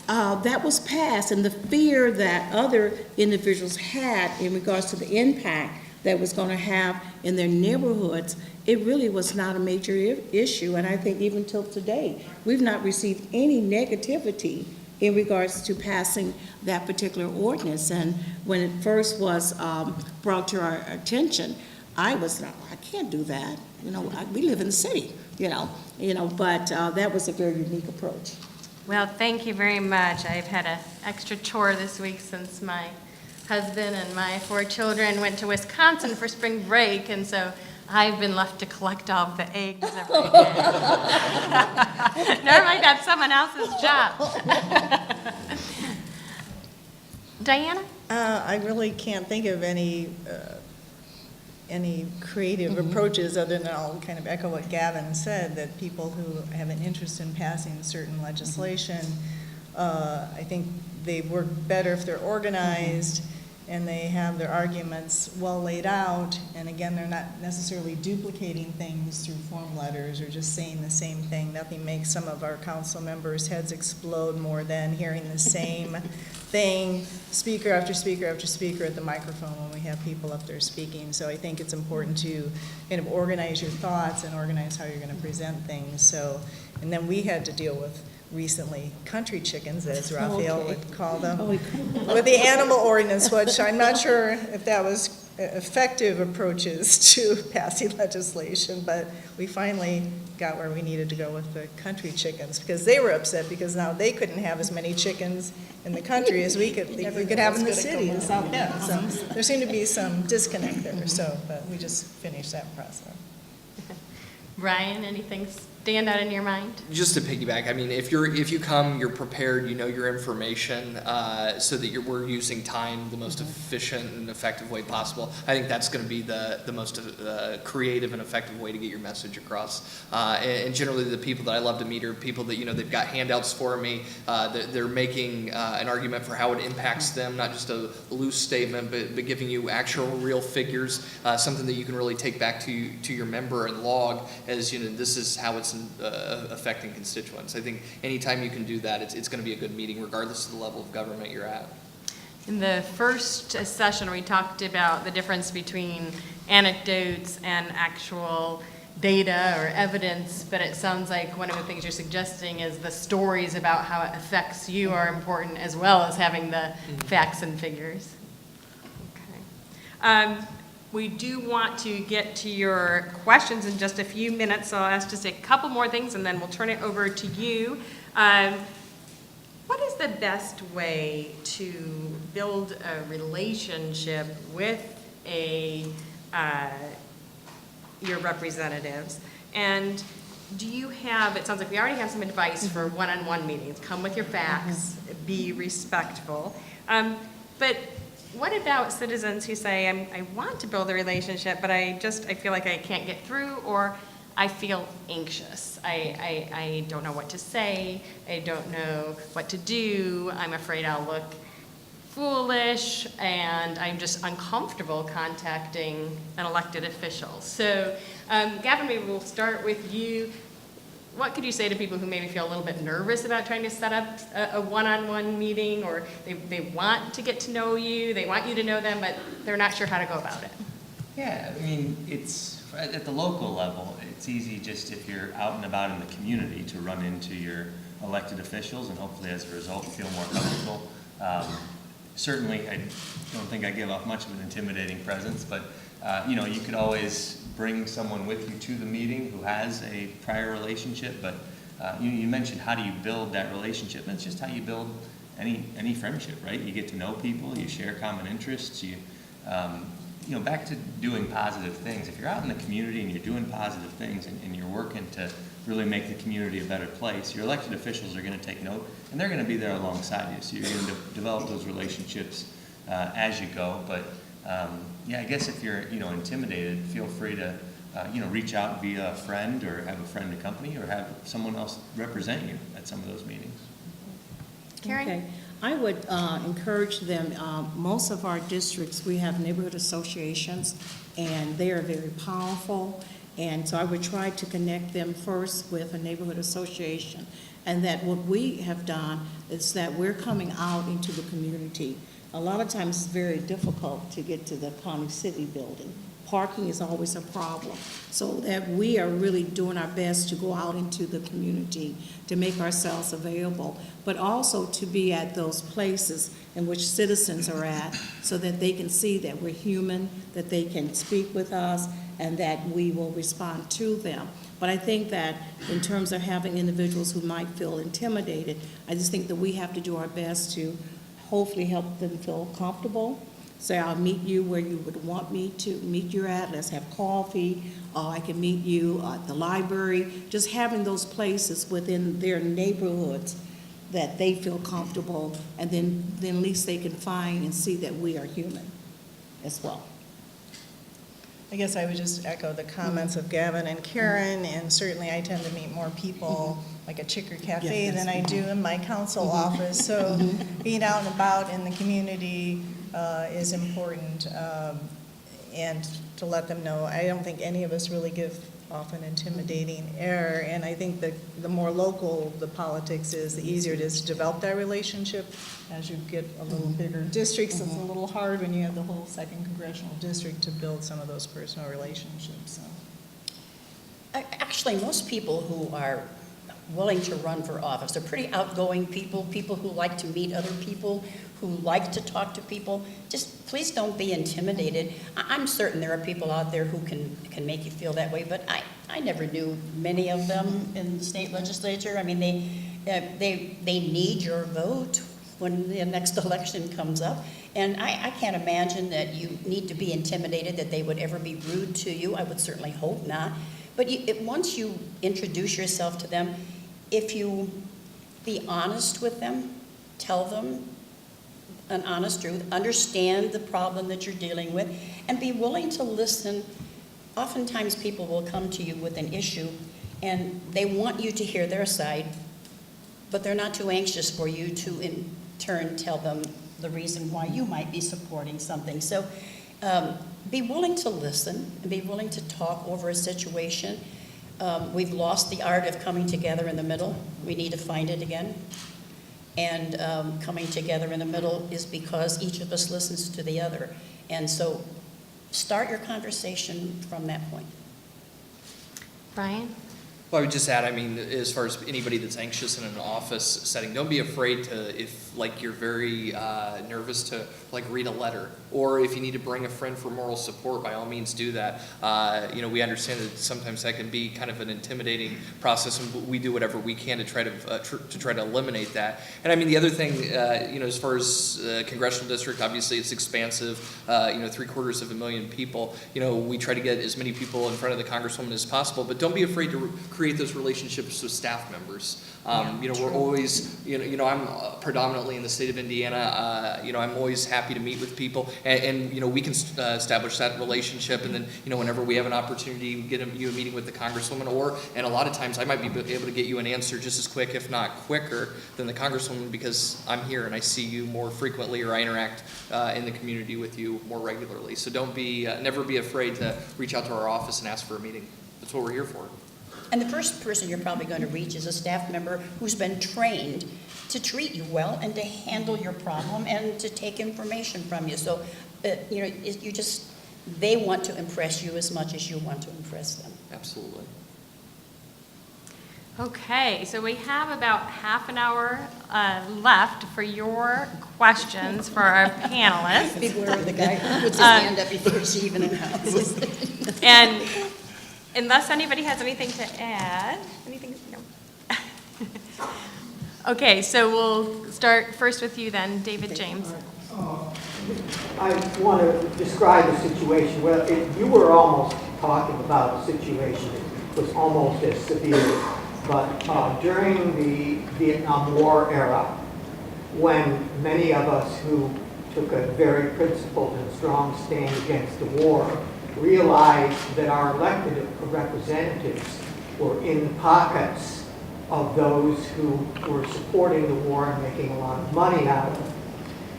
that was passed, and the fear that other individuals had in regards to the impact that was going to have in their neighborhoods, it really was not a major issue. And I think even till today, we've not received any negativity in regards to passing that particular ordinance. And when it first was brought to our attention, I was like, I can't do that. You know, we live in the city, you know, but that was a very unique approach. Well, thank you very much. I've had an extra chore this week since my husband and my 4 children went to Wisconsin for spring break, and so I've been left to collect all the eggs every day. Never mind, that's someone else's job. Diana? I really can't think of any creative approaches other than I'll kind of echo what Gavin said, that people who have an interest in passing certain legislation, I think they work better if they're organized and they have their arguments well laid out, and again, they're not necessarily duplicating things through form letters or just saying the same thing. Nothing makes some of our council members' heads explode more than hearing the same thing, speaker after speaker after speaker at the microphone when we have people up there speaking. So I think it's important to kind of organize your thoughts and organize how you're going to present things. So, and then we had to deal with recently country chickens, as Raphael would call them, with the animal ordinance, which I'm not sure if that was effective approaches to passing legislation, but we finally got where we needed to go with the country chickens, because they were upset because now they couldn't have as many chickens in the country as we could have in the city in South Bend. So there seemed to be some disconnect there, so, but we just finished that process. Brian, anything stand out in your mind? Just to piggyback, I mean, if you come, you're prepared, you know your information, so that we're using time the most efficient and effective way possible. I think that's going to be the most creative and effective way to get your message across. And generally, the people that I love to meet are people that, you know, they've got handouts for me. They're making an argument for how it impacts them, not just a loose statement, but giving you actual, real figures, something that you can really take back to your member and log as, you know, this is how it's affecting constituents. I think anytime you can do that, it's going to be a good meeting, regardless of the level of government you're at. In the first session, we talked about the difference between anecdotes and actual data or evidence, but it sounds like one of the things you're suggesting is the stories about how it affects you are important, as well as having the facts and figures. Okay. We do want to get to your questions in just a few minutes, so I'll ask just a couple more things and then we'll turn it over to you. What is the best way to build a relationship with your representatives? And do you have, it sounds like we already have some advice for one-on-one meetings. Come with your facts, be respectful. But what about citizens who say, I want to build a relationship, but I feel like I can't get through, or I feel anxious. I don't know what to say. I don't know what to do. I'm afraid I'll look foolish, and I'm just uncomfortable contacting an elected official. So, Gavin, maybe we'll start with you. What could you say to people who maybe feel a little bit nervous about trying to set up a one-on-one meeting, or they want to get to know you, they want you to know them, but they're not sure how to go about it? Yeah, I mean, it's, at the local level, it's easy just if you're out and about in the community to run into your elected officials and hopefully as a result feel more comfortable. Certainly, I don't think I give off much of an intimidating presence, but you know, you could always bring someone with you to the meeting who has a prior relationship, but you mentioned how do you build that relationship. That's just how you build any friendship, right? You get to know people, you share common interests, you you know, back to doing positive things. If you're out in the community and you're doing positive things and you're working to really make the community a better place, your elected officials are going to take note, and they're going to be there alongside you. So you're going to develop those relationships as you go. But yeah, I guess if you're, you know, intimidated, feel free to, you know, reach out via a friend or have a friend accompany or have someone else represent you at some of those meetings. Karen? Okay. I would encourage them, most of our districts, we have neighborhood associations, and they are very powerful. And so I would try to connect them first with a neighborhood association. And that what we have done is that we're coming out into the community. A lot of times it's very difficult to get to the county city building. Parking is always a problem. So that we are really doing our best to go out into the community to make ourselves available, but also to be at those places in which citizens are at so that they can see that we're human, that they can speak with us, and that we will respond to them. But I think that in terms of having individuals who might feel intimidated, I just think that we have to do our best to hopefully help them feel comfortable. Say, I'll meet you where you would want me to meet you at. Let's have coffee. I can meet you at the library. Just having those places within their neighborhoods that they feel comfortable, and then at least they can find and see that we are human as well. I guess I would just echo the comments of Gavin and Karen, and certainly I tend to meet more people like a Chicker Cafe Yes, than I do in my council office. So being out and about in the community is important, and to let them know. I don't think any of us really give off an intimidating air, and I think that the more local the politics is, the easier it is to develop that relationship. As you get a little bigger districts, it's a little hard when you have the whole 2nd congressional district to build some of those personal relationships. So. Actually, most people who are willing to run for office are pretty outgoing people, people who like to meet other people, who like to talk to people. Just please don't be intimidated. I'm certain there are people out there who can make you feel that way, but I never knew many of them in the state legislature. I mean, they need your vote when the next election comes up. And I can't imagine that you need to be intimidated that they would ever be rude to you. I would certainly hope not. But once you introduce yourself to them, if you be honest with them, tell them an honest truth, understand the problem that you're dealing with, and be willing to listen. Oftentimes people will come to you with an issue, and they want you to hear their side, but they're not too anxious for you to, in turn, tell them the reason why you might be supporting something. So be willing to listen and be willing to talk over a situation. We've lost the art of coming together in the middle. We need to find it again. And coming together in the middle is because each of us listens to the other. And so start your conversation from that point. Brian? Well, I would just add, I mean, as far as anybody that's anxious in an office setting, don't be afraid to, if like you're very nervous to like read a letter, or if you need to bring a friend for moral support, by all means do that. You know, we understand that sometimes that can be kind of an intimidating process, and we do whatever we can to try to eliminate that. And I mean, the other thing, you know, as far as congressional district, obviously it's expansive. You know, 750,000 people. You know, we try to get as many people in front of the Congresswoman as possible, but don't be afraid to create those relationships with staff members. You know, we're always, you know, I'm predominantly in the state of Indiana. You know, I'm always happy to meet with people, and you know, we can establish that relationship, and then, you know, whenever we have an opportunity, we get you a meeting with the Congresswoman, and a lot of times I might be able to get you an answer just as quick, if not quicker, than the Congresswoman, because I'm here and I see you more frequently, or I interact in the community with you more regularly. So don't be, never be afraid to reach out to our office and ask for a meeting. That's what we're here for. And the first person you're probably going to reach is a staff member who's been trained to treat you well and to handle your problem and to take information from you. So, you know, they want to impress you as much as you want to impress them. Absolutely. Okay, so we have about half an hour left for your questions for our panelists. Beware of the guy who puts his hand up before she even announces. And unless anybody has anything to add, anything? No. Okay, so we'll start first with you then, David James. I want to describe a situation. Well, you were almost talking about a situation that was almost as severe. But during the Vietnam War era, when many of us who took a very principled and strong stand against the war realized that our elected representatives were in the pockets of those who were supporting the war and making a lot of money out of it.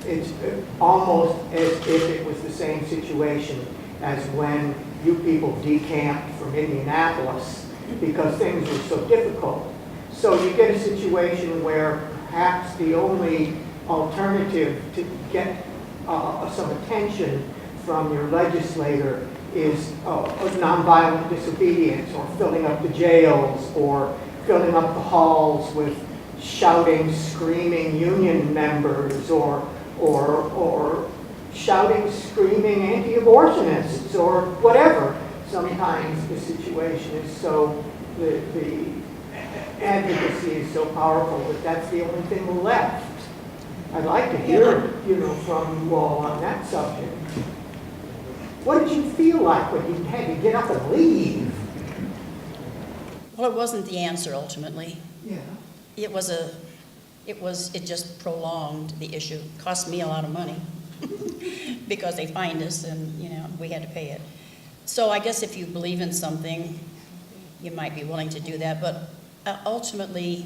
It's almost as if it was the same situation as when you people decamped from Indianapolis because things were so difficult. So you get a situation where perhaps the only alternative to get some attention from your legislator is nonviolent disobedience, or filling up the jails, or filling up the halls with shouting, screaming union members, or shouting, screaming anti-abortionists, or whatever. Sometimes the situation is so, the advocacy is so powerful that that's the only thing left. I'd like to hear, from you all on that subject. What did you feel like when you had to get up and leave? Well, it wasn't the answer ultimately. Yeah. It just prolonged the issue. It cost me a lot of money because they fined us and, we had to pay it. So I guess if you believe in something, you might be willing to do that. But ultimately,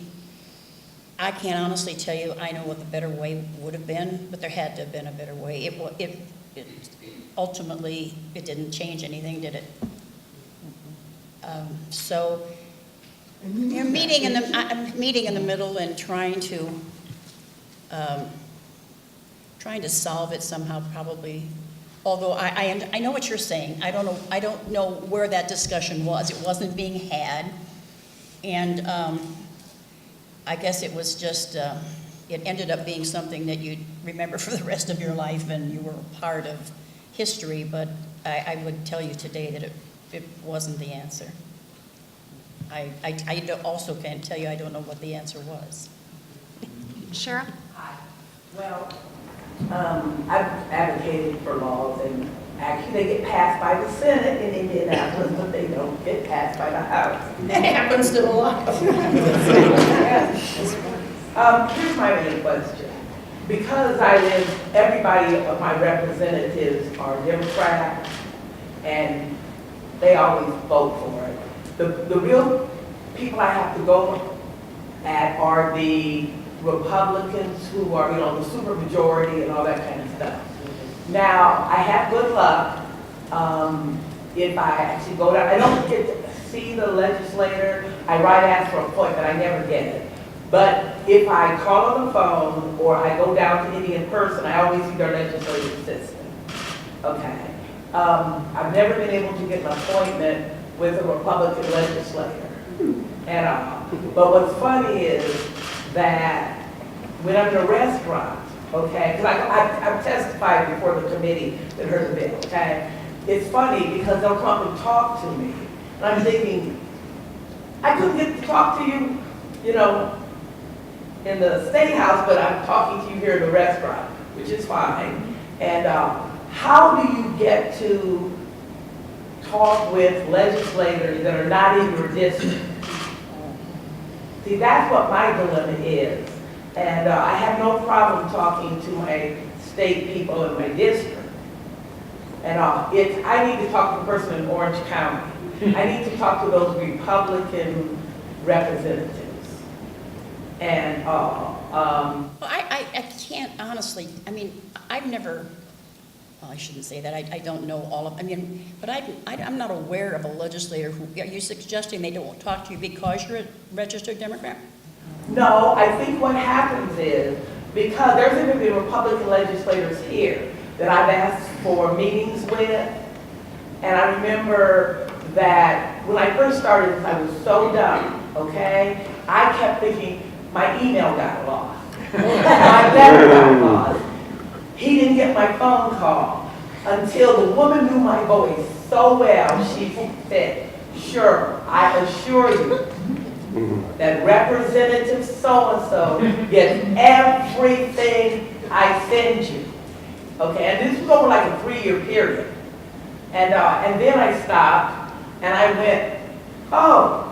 I can't honestly tell you I know what the better way would have been, but there had to have been a better way. Ultimately, it didn't change anything, did it? So you're meeting in the middle and trying to solve it somehow, probably. Although I know what you're saying. I don't know where that discussion was. It wasn't being had, and I guess it was just it ended up being something that you'd remember for the rest of your life, and you were a part of history. But I would tell you today that it wasn't the answer. I also can't tell you I don't know what the answer was. Cheryl? Hi. Well, I've advocated for laws, and actually they get passed by the Senate in Indianapolis, but they don't get passed by the House. That happens to a lot of Here's my main question. Because everybody of my representatives are Democrats, and they always vote for it. The real people I have to go at are the Republicans who are, the super majority and all that kind of stuff. Now, I have good luck if I actually go down. I don't get to see the legislator. I write ask for an appointment. I never get it. But if I call on the phone or I go down to Indy in person, I always see their legislative assistant. Okay. I've never been able to get an appointment with a Republican legislator at all. But what's funny is that when I'm in a restaurant, okay, because I've testified before the committee that heard the bill, okay? It's funny because they'll come and talk to me. And I'm thinking, I couldn't get to talk to you, in the State House, but I'm talking to you here in the restaurant, which is fine. And how do you get to talk with legislators that are not in your district? See, that's what my dilemma is. And I have no problem talking to my state people in my district. And I need to talk to the person in Orange County. I need to talk to those Republican representatives. And I can't honestly, I've never, well, I shouldn't say that, I don't know all of, but I'm not aware of a legislator who, are you suggesting they don't talk to you because you're a registered Democrat? No, I think what happens is, because there's going to be Republican legislators here that I've asked for meetings with, and I remember that when I first started, I was so dumb, okay? I kept thinking, my email got lost. My letter got lost. He didn't get my phone call until the woman knew my voice so well, she said, sure, I assure you that Representative so-and-so gets everything I send you. Okay, and this was over like a 3-year period. And then I stopped and I went, oh,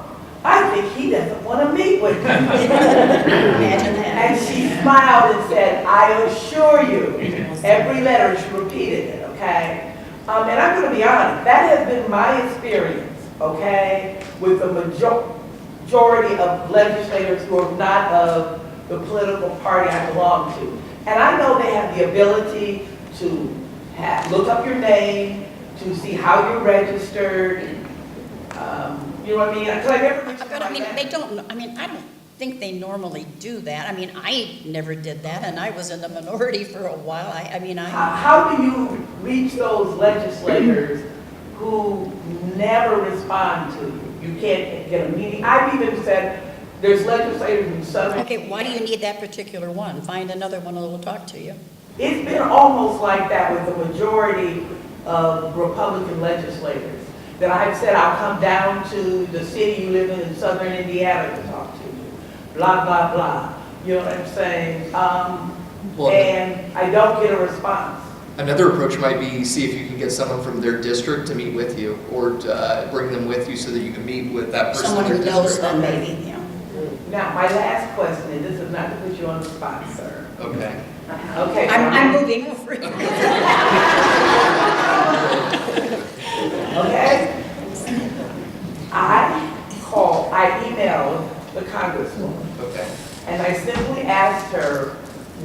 I think he doesn't want to meet with me. Imagine that. And she smiled and said, I assure you, every letter, she repeated it, okay? And I'm going to be honest, that has been my experience, okay, with the majority of legislators who are not of the political party I belong to. And I know they have the ability to look up your name, to see how you're registered, you know what I mean? Because I never mentioned But I mean, they don't, I mean, I don't think they normally do that. I mean, I never did that, and I was in the minority for a while. How do you reach those legislators who never respond to you? You can't get a meeting. I've even said, there's legislators in Southern. Okay, why do you need that particular one? Find another one that will talk to you. It's been almost like that with the majority of Republican legislators. That I've said, I'll come down to the city you live in Southern Indiana to talk to you. Blah, blah, blah. You know what I'm saying? And I don't get a response. Another approach might be see if you can get someone from their district to meet with you, or bring them with you so that you can meet with that person. Someone in who their knows district. them, maybe, yeah. Now, my last question, and this is not to put you on the spot, sir. Okay. Okay. I'm moving over. Okay? I emailed the Congresswoman. Okay. And I simply asked her,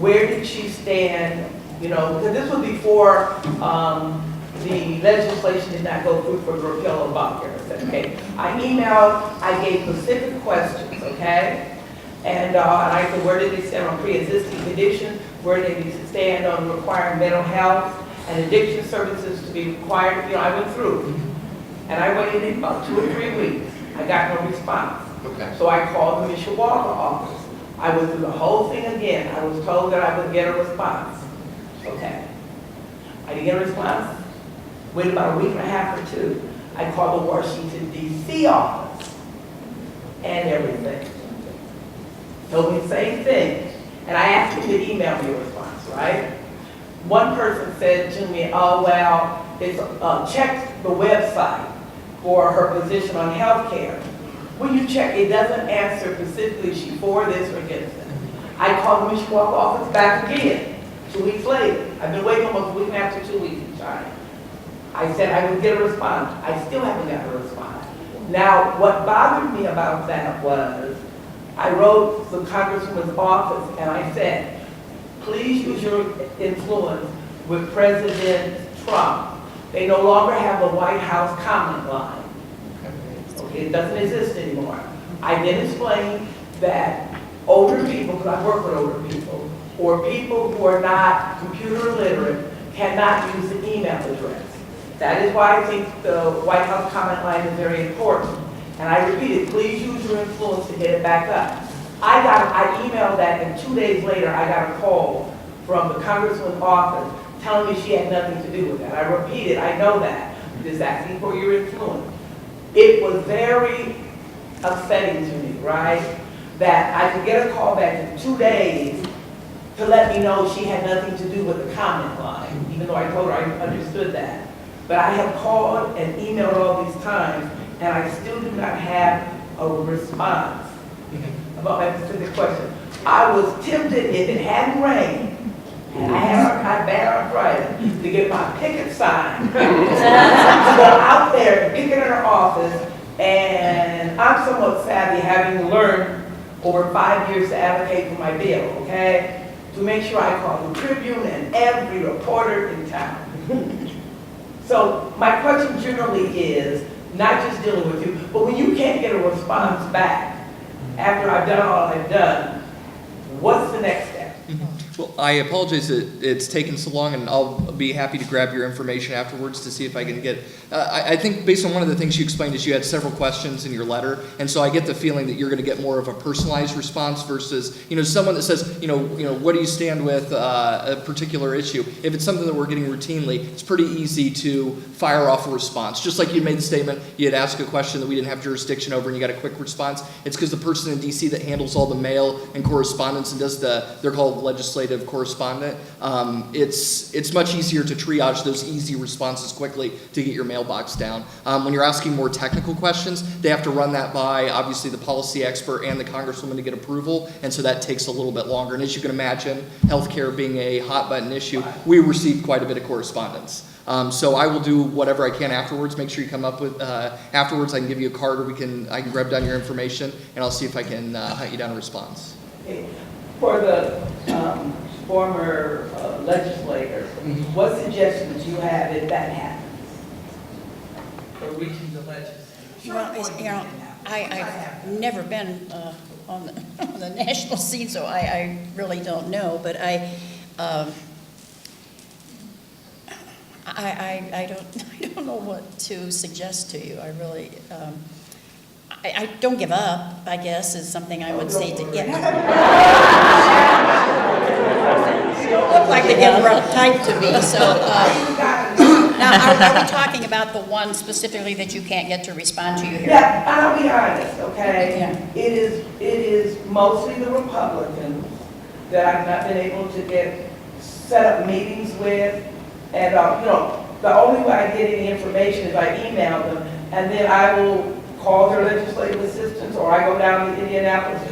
where did she stand, you know, because this was before the legislation did not go through for the repeal of Obamacare. I said, okay. I emailed, I gave specific questions, okay? And I said, where did they stand on pre-existing conditions? Where did they stand on requiring mental health and addiction services to be required? You know, I went through. And I waited in about 2 or 3 weeks. I got no response. Okay. So I called the Mishawaka office. I went through the whole thing again. I was told that I would get a response. Okay. I didn't get a response. Waited about a week and a half or 2. I called the Washington, D.C. office and everything. Told me the same thing. And I asked them to email me a response, right? One person said to me, oh, well, it's check the website for her position on health care. When you check, it doesn't answer specifically she for this or against that. I called the Mishawaka office back again 2 weeks later. I've been waiting almost a week and after 2 weeks. I said I would get a response. I still haven't got a response. Now, what bothered me about that was I wrote the Congresswoman's office and I said, please use your influence with President Trump. They no longer have the White House comment line. Okay, it doesn't exist anymore. I then explained that older people, because I work with older people, or people who are not computer literate cannot use the email address. That is why I think the White House comment line is very important. And I repeated, please use your influence to get it back up. I emailed that, and 2 days later, I got a call from the Congresswoman's office telling me she had nothing to do with that. I repeated, I know that. I'm just asking for your influence. It was very upsetting to me, right? That I could get a call back in 2 days to let me know she had nothing to do with the comment line, even though I told her I understood that. But I have called and emailed all these times, and I still do not have a response about my specific question. I was tempted, if it hadn't rained, and I had bad arthritis, to get my picket sign, to go out there and picket in her office, and I'm somewhat savvy, having learned over 5 years to advocate for my bill, okay? To make sure I call the Tribune and every reporter in town. So my question generally is, not just dealing with you, but when you can't get a response back after I've done all I've done, what's the next step? Well, I apologize that it's taken so long, and I'll be happy to grab your information afterwards to see if I can get. I think based on one of the things you explained is you had several questions in your letter, and so I get the feeling that you're going to get more of a personalized response versus, someone that says, what do you stand with a particular issue? If it's something that we're getting routinely, it's pretty easy to fire off a response. Just like you made the statement, you had asked a question that we didn't have jurisdiction over, and you got a quick response. It's because the person in D.C. that handles all the mail and correspondence and does they're called legislators legislative correspondent, it's much easier to triage those easy responses quickly to get your mailbox down. When you're asking more technical questions, they have to run that by, obviously, the policy expert and the congresswoman to get approval, and so that takes a little bit longer. And as you can imagine, healthcare being a hot button issue, we received quite a bit of correspondence. So I will do whatever I can afterwards. Make sure you come up with, afterwards I can give you a card, or I can grab down your information, and I'll see if I can hunt you down a response. For the former legislator, what suggestions you have if that happens? For reaching the legislature? Well, I've never been on the national scene, so I really don't know, but I don't know what to suggest to you. I really, I don't give up, I guess, is something I would say to get. You look like they give rough type to me, so. Now, are we talking about the one specifically that you can't get to respond to you here? Yeah, I'll be honest, okay? Yeah. It is mostly the Republicans that I've not been able to set up meetings with. And, the only way I get any information is I email them, and then I will call their legislative assistants, or I go down to Indianapolis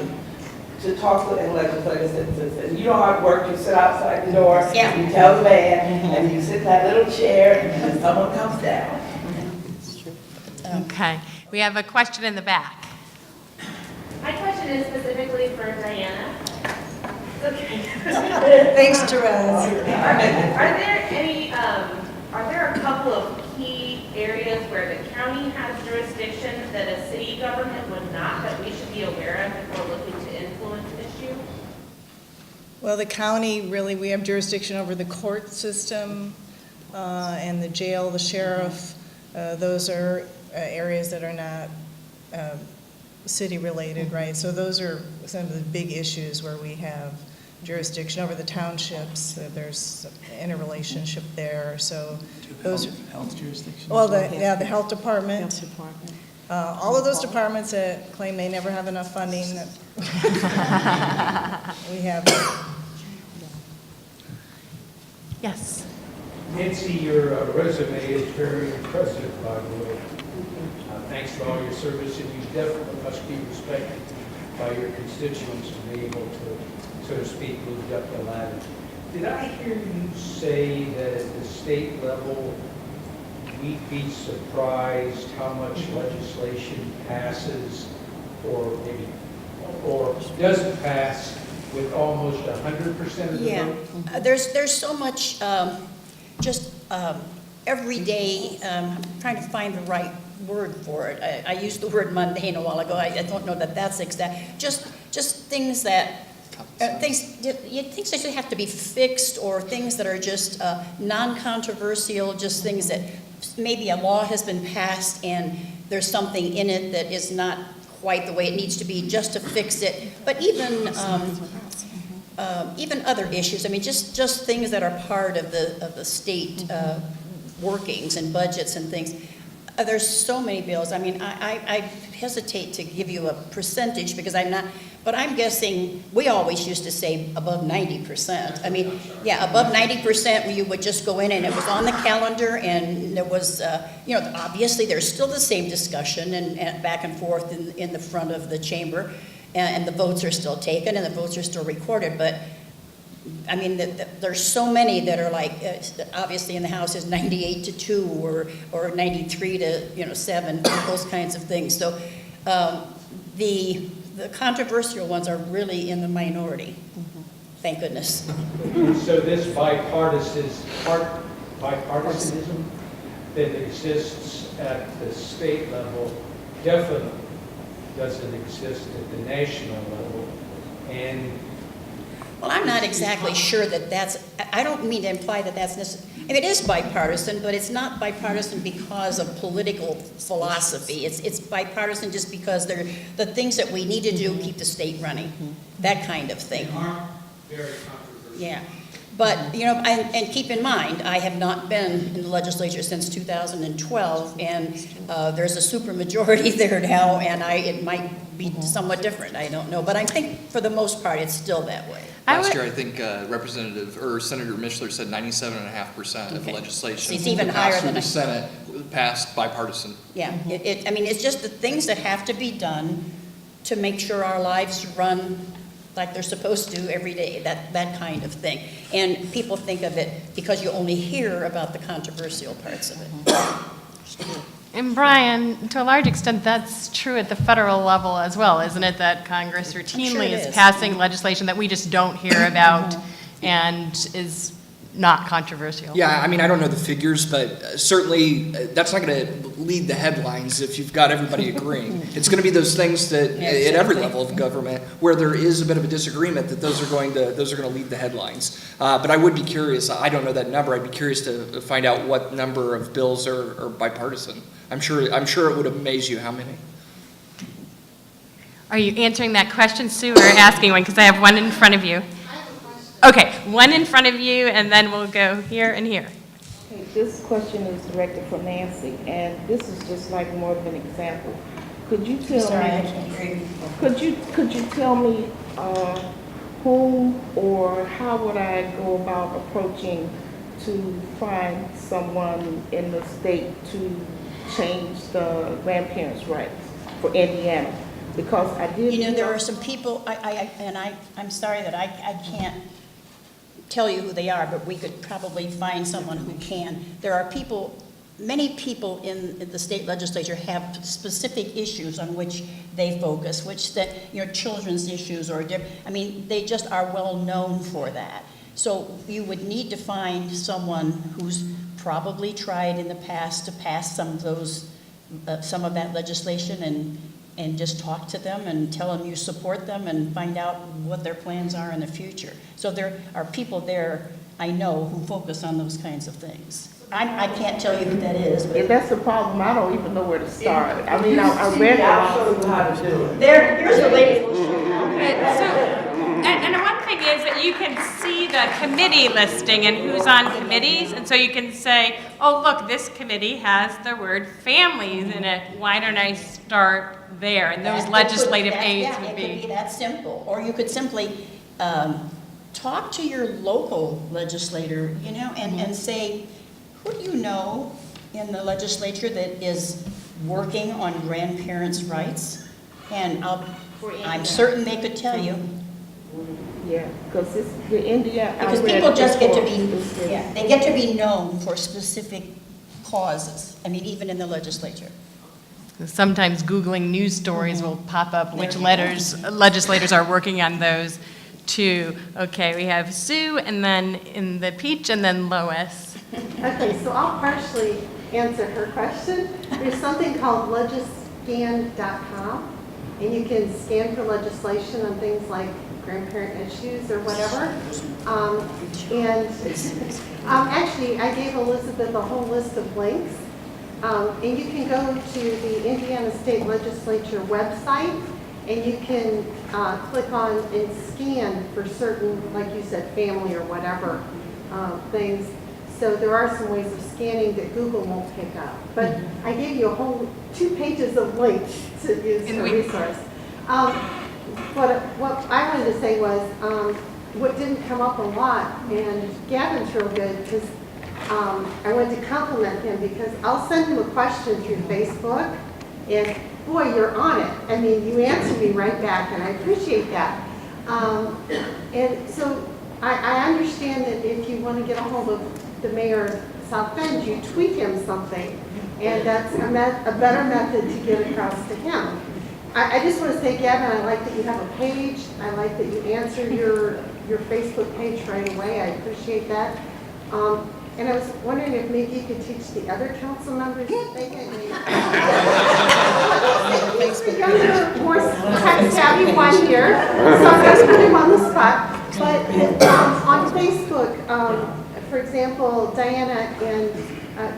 to talk to their legislative assistants. And you know how it works, you sit outside the door, Yeah. you tell the man, and you sit in that little chair, and someone comes down. Okay. We have a question in the back. My question is specifically for Diana. Okay. Thanks, Therese. Are there a couple of key areas where the county has jurisdiction that a city government would not, that we should be aware of if we're looking to influence an issue? Well, the county, really, we have jurisdiction over the court system and the jail, the sheriff. Those are areas that are not city-related, right? So those are some of the big issues where we have jurisdiction over the townships. There's an interrelationship there. So those are health jurisdiction. well, the health department. Health department. All of those departments that claim they never have enough funding, that we have. Yes. Nancy, your resume is very impressive, by the way. Thanks for all your service, and you definitely must be respected by your constituents to be able to, so to speak, move up the ladder. Did I hear you say that at the state level, we'd be surprised how much legislation passes or doesn't pass with almost 100% of the vote? There's so much every day, I'm trying to find the right word for it. I used the word mundane a while ago. I don't know that that's exact. Just things that things that have to be fixed, or things that are just non-controversial, just things that maybe a law has been passed and there's something in it that is not quite the way it needs to be, just to fix it. But even other issues. I mean, just things that are part of the state workings and budgets and things. There's so many bills. I mean, I hesitate to give you a percentage because I'm not, but I'm guessing, we always used to say above 90%. I mean, yeah, above 90% where you would just go in and it was on the calendar, and there was, obviously there's still the same discussion and back and forth in the front of the chamber, and the votes are still taken and the votes are still recorded, but I mean, there's so many that are like, obviously in the House is 98-2 or 93-7, those kinds of things. So the controversial ones are really in the minority. Thank goodness. So this bipartisanism that exists at the state level definitely doesn't exist at the national level. And well, I'm not exactly sure that that's, I don't mean to imply that that's necessary. I mean, it is bipartisan, but it's not bipartisan because of political philosophy. It's bipartisan just because they're the things that we need to do, keep the state running, that kind of thing. They aren't very controversial. Yeah. But, and keep in mind, I have not been in the legislature since 2012, and there's a supermajority there now, and it might be somewhat different. I don't know. But I think for the most part, it's still that way. Last year, I think Representative, or Senator Mishler said 97.5% of Okay. legislation. It's even that higher passed through than the I- Senate passed bipartisan. Yeah, I mean, it's just the things that have to be done to make sure our lives run like they're supposed to every day, that kind of thing. And people think of it because you only hear about the controversial parts of it. And Brian, to a large extent, that's true at the federal level as well, isn't it? That Congress routinely it is is. passing legislation that we just don't hear about and is not controversial. Yeah, I mean, I don't know the figures, but certainly that's not going to lead the headlines if you've got everybody agreeing. It's going to be those things that at every level of government where there is a bit of a disagreement that those are going to lead the headlines. But I would be curious. I don't know that number. I'd be curious to find out what number of bills are bipartisan. I'm sure it would amaze you how many. Are you answering that question, Sue, or asking one? Because I have one in front of you. Okay, one in front of you, and then we'll go here and here. Okay, this question is directed for Nancy, and this is just like more of an example. Could you tell Sorry, I me? can't hear you. Could you tell me whom or how would I go about approaching to find someone in the state to change the grandparents' rights for Indiana? Because I did. You know, there are some people, I'm sorry that I can't tell you who they are, but we could probably find someone who can. There are people, many people in the state legislature have specific issues on which they focus, which that, you know, children's issues or, I mean, they just are well known for that. So you would need to find someone who's probably tried in the past to pass some of those, some of that legislation and just talk to them and tell them you support them and find out what their plans are in the future. So there are people there, I know, who focus on those kinds of things. I can't tell you who that is, If but that's the problem, I don't even know where to start. I mean, I read I'll show you how to do it. here's the lady. And one thing is that you can see the committee listing and who's on committees, and so you can say, oh, look, this committee has the word families in it. Why don't I start there? And those legislative aids would It could be be. that simple. Or you could simply talk to your local legislator, you know, and say, who do you know in the legislature that is working on grandparents' rights? And I'm certain they could tell you. yeah, because it's the Indiana. Because people just get to be, yeah, they get to be known for specific causes. I mean, even in the legislature. Sometimes Googling news stories will pop up which legislators are working on those too. Okay, we have Sue, and then in the peach, and then Lois. Okay, so I'll partially answer her question. There's something called legiscan.com, and you can scan for legislation on things like grandparent issues or whatever. Actually, I gave Elizabeth a whole list of links. And you can go to the Indiana State Legislature website, and you can click on and scan for certain, like you said, family or whatever things. So there are some ways of scanning that Google won't pick up. But I gave you a whole 2 pages of links to use for resource. What I wanted to say was, what didn't come up a lot, and Gavin's real good, because I wanted to compliment him because I'll send him a question through Facebook, and boy, you're on it. I mean, you answer me right back, and I appreciate that. And so I understand that if you want to get a hold of the mayor of South Bend, you tweet him something, and that's a better method to get across to him. I just want to say, Gavin, I like that you have a page. I like that you answer your Facebook page right away. I appreciate that. And I was wondering if maybe you could teach the other council members that they can He's the younger, more tech-savvy one here, so I'm going to put him on the spot. But on Facebook, for example, Diana and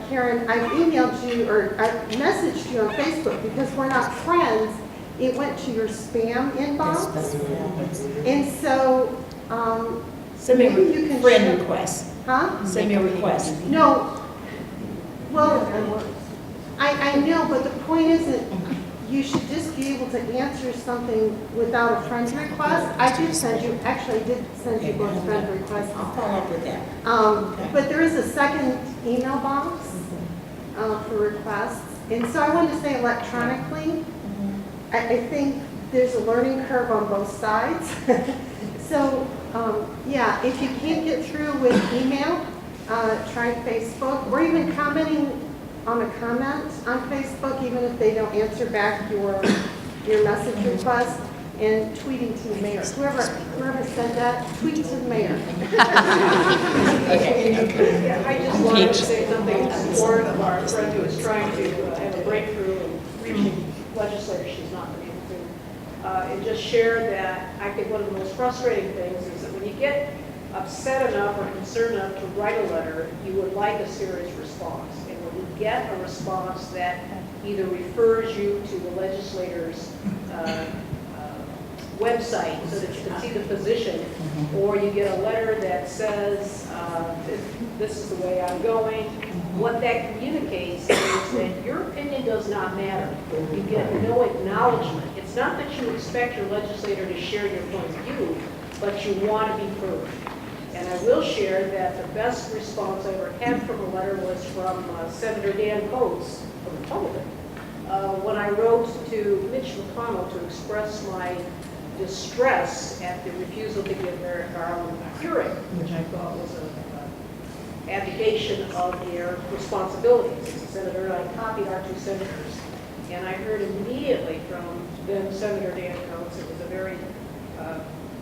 Karen, I've emailed you or I've messaged you on Facebook because we're not friends. It went to your spam inbox. And so maybe you can friend request. Huh? Send me a request. No. Well, I know, but the point isn't, you should just be able to answer something without a friend request. I did send you, actually I did send you both friend requests. I'll follow up with that. But there is a second email box for requests. And so I wanted to say electronically, I think there's a learning curve on both sides. So, yeah, if you can't get through with email, try Facebook, or even commenting on a comment on Facebook, even if they don't answer back your message request, and tweeting to the mayor. Whoever said that, tweet to the mayor. Yeah, I just wanted to say something in support of our friend who is trying to have a breakthrough and reaching legislators she's not been able to. And just share that I think one of the most frustrating things is that when you get upset enough or concerned enough to write a letter, you would like a serious response. And when you get a response that either refers you to the legislator's website so that you can see the position, or you get a letter that says, this is the way I'm going, what that communicates is that your opinion does not matter. You get no acknowledgement. It's not that you expect your legislator to share your point of view, but you want to be heard. And I will share that the best response I ever had from a letter was from Senator Dan Coates, a Republican, when I wrote to Mitch McConnell to express my distress at the refusal to give Merrick Garland a hearing, which I thought was an abdication of their responsibilities. As a senator, I copied our two senators, and I heard immediately from then Senator Dan Coates. It was a very,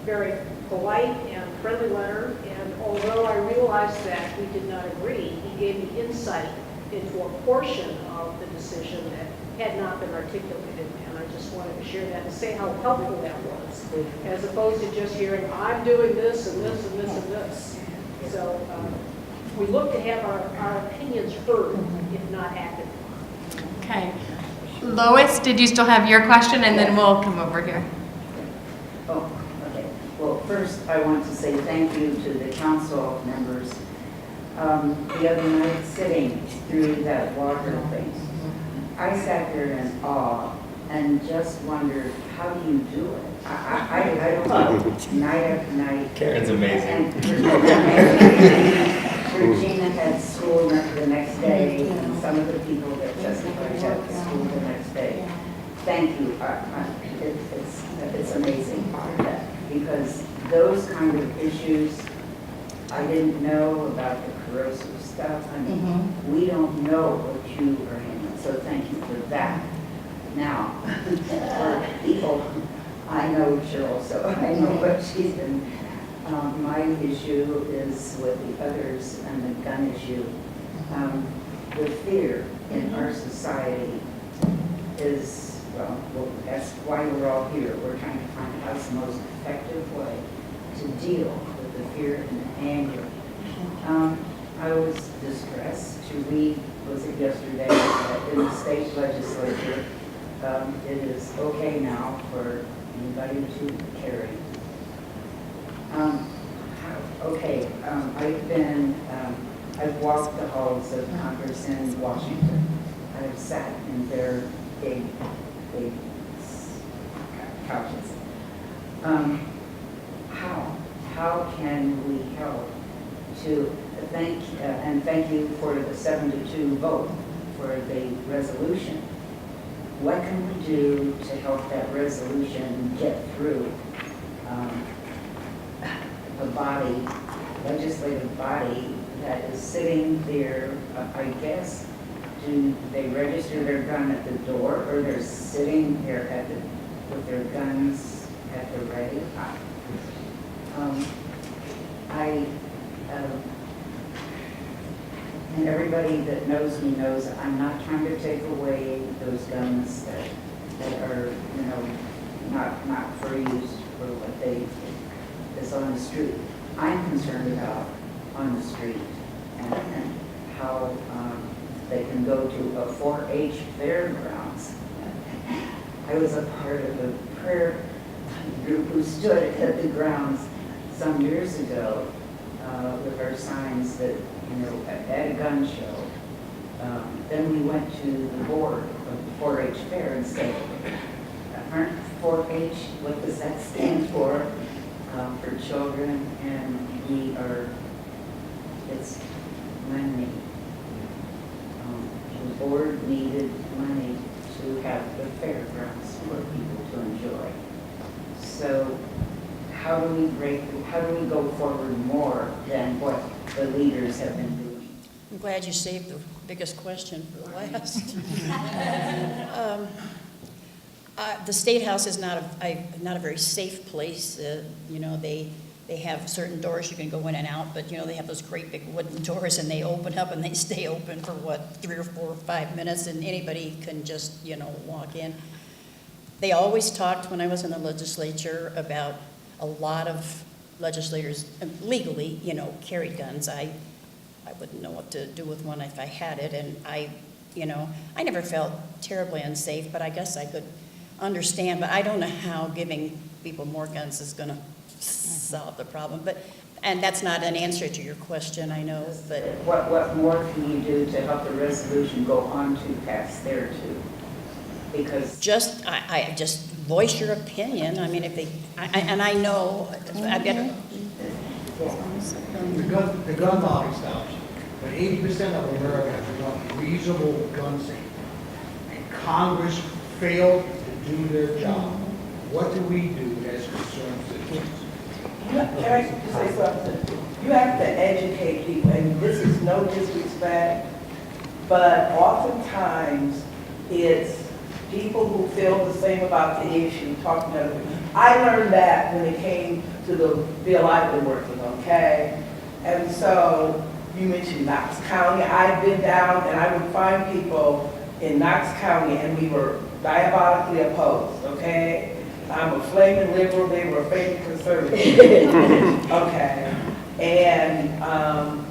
very polite and friendly letter, and although I realized that we did not agree, he gave me insight into a portion of the decision that had not been articulated, and I just wanted to share that and say how helpful that was, as opposed to just hearing, I'm doing this and this and this and this. So we look to have our opinions heard, if not acted upon. Okay. Lois, did you still have your question? And then we'll come over here. Oh, okay. Well, first I want to say thank you to the council members. The other night, sitting through that water thing, I sat there in awe and just wondered, how do you do it? I don't know, night after night. Karen's amazing. Regina had school the next day, and some of the people that testified had school the next day. Thank you. It's amazing, because those kind of issues, I didn't know about the corrosive stuff. I mean, we don't know what you are handling, so thank you for that. Now, for people, I know Cheryl, so I know what she's been. My issue is with the others and the gun issue. The fear in our society is, well, that's why we're all here. We're trying to find out the most effective way to deal with the fear and the anger. I was distressed to read, was it yesterday, that in the state legislature, it is okay now for anybody to carry. I've walked the halls of Congress in Washington. I've sat in their big couches. How can we help to thank you for the 7-2 vote for the resolution. What can we do to help that resolution get through a legislative body that is sitting there, I guess, do they register their gun at the door, or they're sitting there with their guns at the ready? And everybody that knows me knows I'm not trying to take away those guns that are, not for use for what is on the street. I'm concerned about on the street and how they can go to a 4-H fairgrounds. I was a part of a prayer group who stood at the grounds some years ago with our signs that, at a gun show. Then we went to the board of the 4-H fair and say, aren't 4-H, what does that stand for children? And it's money. The board needed money to have the fairgrounds for people to enjoy. So how do we go forward more than what the leaders have been doing? I'm glad you saved the biggest question for last. The State House is not a very safe place. You know, they have certain doors you can go in and out, but you know, they have those great big wooden doors and they open up and they stay open for what, 3 or 4 or 5 minutes, and anybody can just, you know, walk in. They always talked when I was in the legislature about a lot of legislators legally, you know, carried guns. I wouldn't know what to do with one if I had it, and I never felt terribly unsafe, but I guess I could understand, but I don't know how giving people more guns is going to solve the problem. And that's not an answer to your question, I know, but what more can you do to help the resolution go on to pass there too? Because I just voice your opinion. I mean, if they, and I know I've got. The gun lobby stops, but 80% of Americans want reasonable gun safety. And Congress failed to do their job. What do we do as concerned citizens? Can I just say something? You have to educate people, and this is no disrespect, but oftentimes it's people who feel the same about the issue, talking to them. I learned that when it came to the bill I've been working on, okay? And so you mentioned Knox County. I've been down and I would find people in Knox County and we were diabolically opposed, okay? I'm a flaming liberal, they were a flaming conservative. Okay. And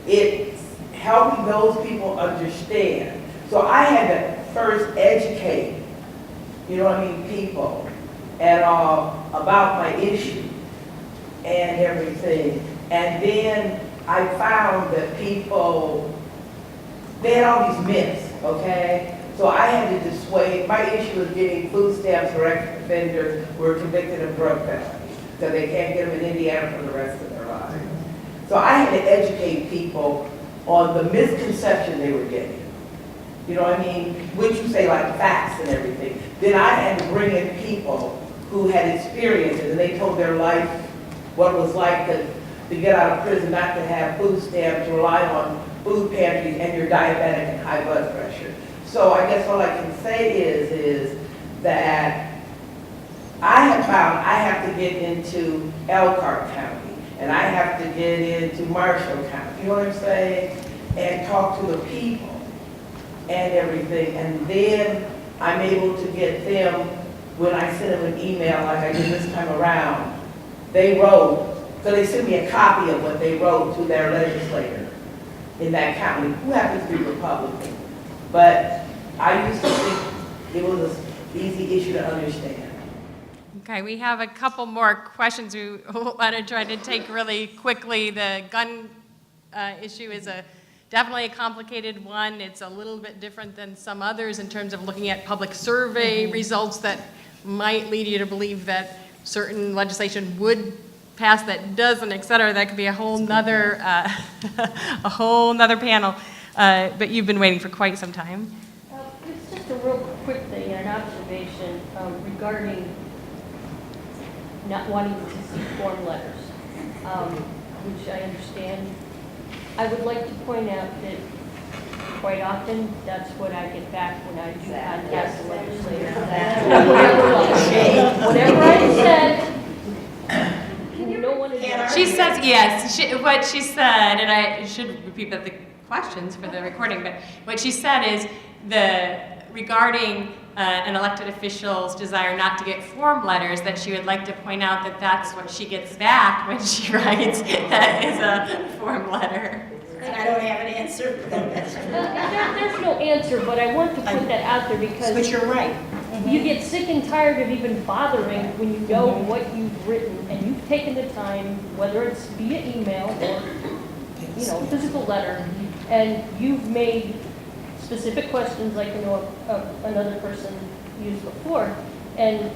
it's helping those people understand. So I had to first educate, you know what I mean, people and about my issue and everything. And then I found that people, they had all these myths, okay? So I had to dissuade. My issue was getting food stamps for ex-offenders who were convicted of drug felonies, so they can't get them in Indiana for the rest of their lives. So I had to educate people on the misconception they were getting. You know what I mean? Which you say like facts and everything. Then I had to bring in people who had experiences and they told their life what it was like to get out of prison, not to have food stamps, to rely on food pantries, and you're diabetic and high blood pressure. So I guess what I can say is that I have found I have to get into Elkhart County and I have to get into Marshall County, you know what I'm saying? And talk to the people and everything. And then I'm able to get them, when I send them an email like I did this time around, they wrote, so they sent me a copy of what they wrote to their legislator in that county, who happens to be Republican. But I used to think it was an easy issue to understand. Okay, we have a couple more questions we want to try to take really quickly. The gun issue is definitely a complicated one. It's a little bit different than some others in terms of looking at public survey results that might lead you to believe that certain legislation would pass that doesn't, et cetera. That could be a whole nother, panel. But you've been waiting for quite some time. It's just a real quick thing, an observation regarding not wanting to see form letters, which I understand. I would like to point out that quite often, that's what I get back when I do contact the legislator. Whatever I said, no one is. She says, yes, what she said, and I should repeat the questions for the recording, but what she said is regarding an elected official's desire not to get form letters, that she would like to point out that that's what she gets back when she writes is a form letter. I don't have an answer. There's no answer, but I want to put that out there because. But you're right. You get sick and tired of even bothering when you know what you've written and you've taken the time, whether it's via email or, physical letter, and you've made specific questions like another person used before, and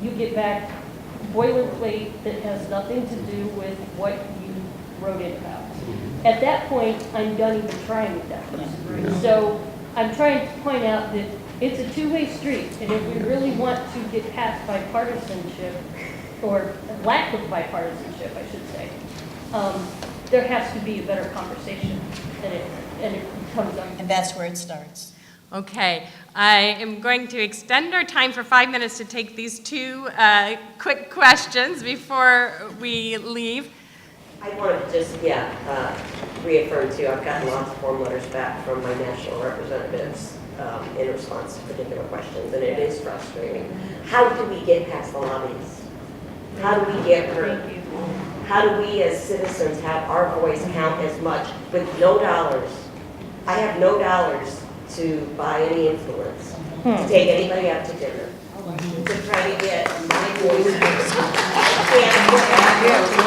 you get back boilerplate that has nothing to do with what you wrote it about. At that point, I'm done even trying with that person. So I'm trying to point out that it's a two-way street, and if we really want to get past bipartisanship, or lack of bipartisanship, I should say, there has to be a better conversation, and it comes up. And that's where it starts. Okay, I am going to extend our time for 5 minutes to take these two quick questions before we leave. I want to just, reaffirm too, I've gotten lots of form letters back from my national representatives in response to particular questions, and it is frustrating. How do we get past the lobbies? How do we get heard? How do we as citizens have our voice count as much with no dollars? I have no dollars to buy any influence, to take anybody out to dinner, to try to get my voice heard. I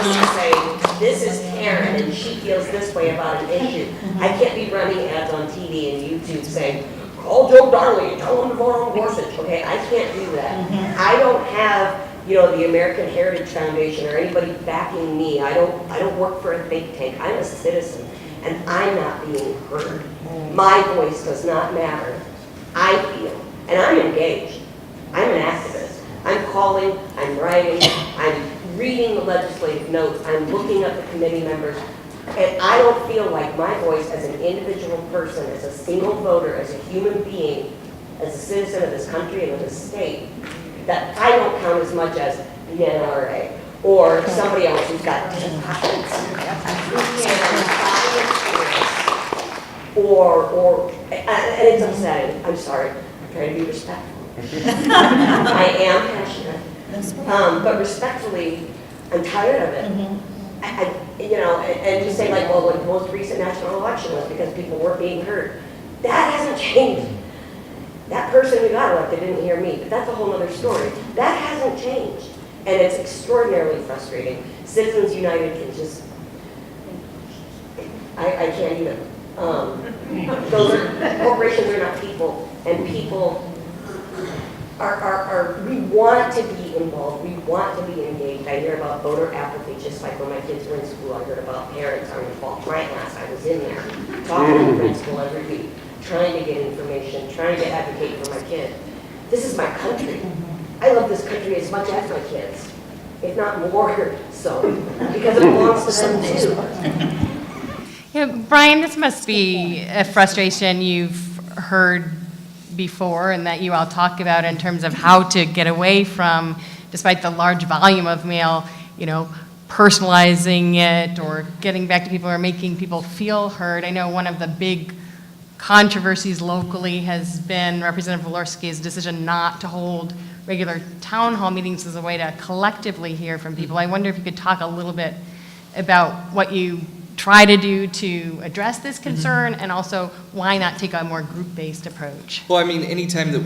can't say, this is Karen and she feels this way about an issue. I can't be running ads on TV and YouTube saying, call Joe Darley and tell him to vote on Gorsuch. Okay, I can't do that. I don't have, the American Heritage Foundation or anybody backing me. I don't work for a think tank. I'm a citizen and I'm not being heard. My voice does not matter. I feel, and I'm engaged. I'm an activist. I'm calling, I'm writing, I'm reading the legislative notes, I'm looking at the committee members, and I don't feel like my voice as an individual person, as a single voter, as a human being, as a citizen of this country and of this state, that I don't count as much as the NRA or somebody else who's got deep pockets, who can buy insurance, or, and it's upsetting, I'm sorry, I'm trying to be respectful. I am passionate, but respectfully, I'm tired of it. And you say like, well, what the most recent national election was because people weren't being heard. That hasn't changed. That person who got elected didn't hear me, but that's a whole other story. That hasn't changed, and it's extraordinarily frustrating. Citizens United can just, I can't even. Corporations are not people, and people we want to be involved, we want to be engaged. I hear about voter apathy, just like when my kids were in school, I heard about parents on the fall night class, I was in there, talking to the principal every week, trying to get information, trying to advocate for my kid. This is my country. I love this country as much as my kids, if not more so, because it belongs to them too. Brian, this must be a frustration you've heard before and that you all talk about in terms of how to get away from, despite the large volume of mail, personalizing it or getting back to people or making people feel heard. I know one of the big controversies locally has been Representative Walorski's decision not to hold regular town hall meetings as a way to collectively hear from people. I wonder if you could talk a little bit about what you try to do to address this concern, and also why not take a more group-based approach? Well, I mean, anytime that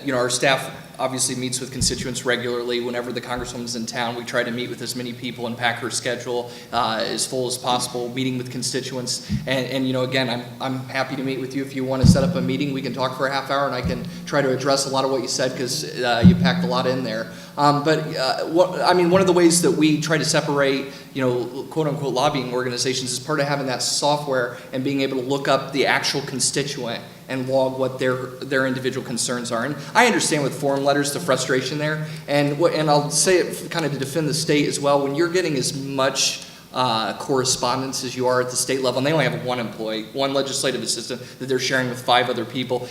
our staff obviously meets with constituents regularly. Whenever the Congresswoman's in town, we try to meet with as many people and pack her schedule as full as possible, meeting with constituents. And again, I'm happy to meet with you if you want to set up a meeting. We can talk for a half hour, and I can try to address a lot of what you said because you packed a lot in there. One of the ways that we try to separate, quote unquote lobbying organizations is part of having that software and being able to look up the actual constituent and log what their individual concerns are. And I understand with form letters the frustration there, and I'll say it kind of to defend the state as well. When you're getting as much correspondence as you are at the state level, and they only have one employee, one legislative assistant that they're sharing with 5 other people.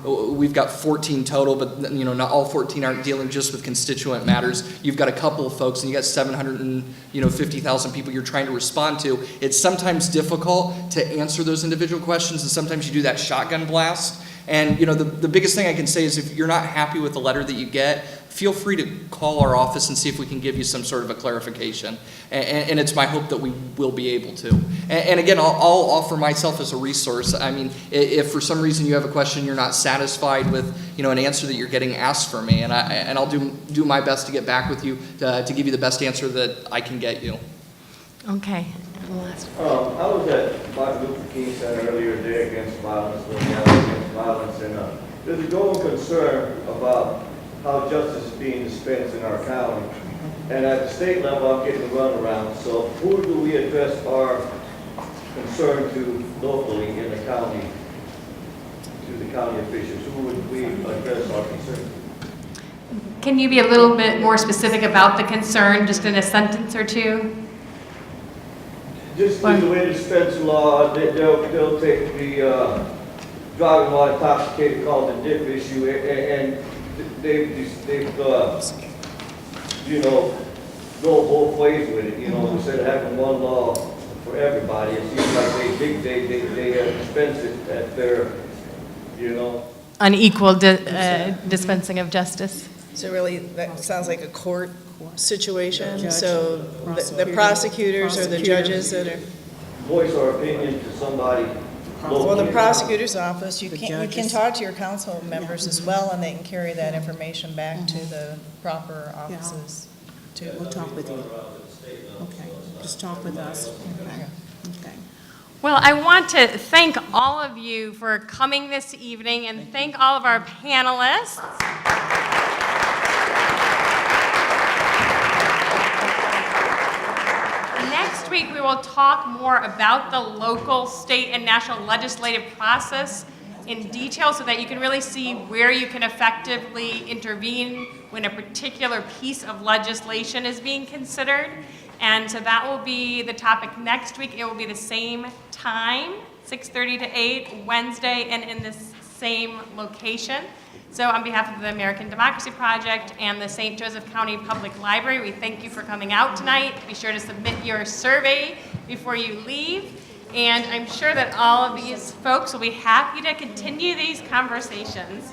We've got 14 total, but not all 14 aren't dealing just with constituent matters. You've got a couple of folks, and you got 750,000 people you're trying to respond to. It's sometimes difficult to answer those individual questions, and sometimes you do that shotgun blast. And the biggest thing I can say is if you're not happy with the letter that you get, feel free to call our office and see if we can give you some sort of a clarification. And it's my hope that we will be able to. And again, I'll offer myself as a resource. I mean, if for some reason you have a question you're not satisfied with, an answer that you're getting asked for me, and I'll do my best to get back with you to give you the best answer that I can get you. Okay. I was at Martin Luther King Center earlier today against violence, against violence, and there's a growing concern about how justice is being dispensed in our county. And at the state level, I'm getting the runaround. So who do we address our concern to locally in the county, to the county officials? Who would we address our concern to? Can you be a little bit more specific about the concern, just in a sentence or two? Just the way to dispense the law, they'll take the driving while intoxicated, called the dip issue, and they've go both ways with it. Instead of having one law for everybody, it seems like they dispense it at their, Unequal dispensing of justice. So really, that sounds like a court situation, so the prosecutors or the judges that are. Voice our opinion to somebody. Well, the prosecutor's office, you can talk to your council members as well, and they can carry that information back to the proper offices. We'll talk with you. Okay, just talk with us. Okay. Well, I want to thank all of you for coming this evening and thank all of our panelists. Next week, we will talk more about the local, state, and national legislative process in detail so that you can really see where you can effectively intervene when a particular piece of legislation is being considered. And so that will be the topic next week. It will be the same time, 6:30 to 8, Wednesday, and in this same location. So on behalf of the American Democracy Project and the St. Joseph County Public Library, we thank you for coming out tonight. Be sure to submit your survey before you leave. And I'm sure that all of these folks will be happy to continue these conversations.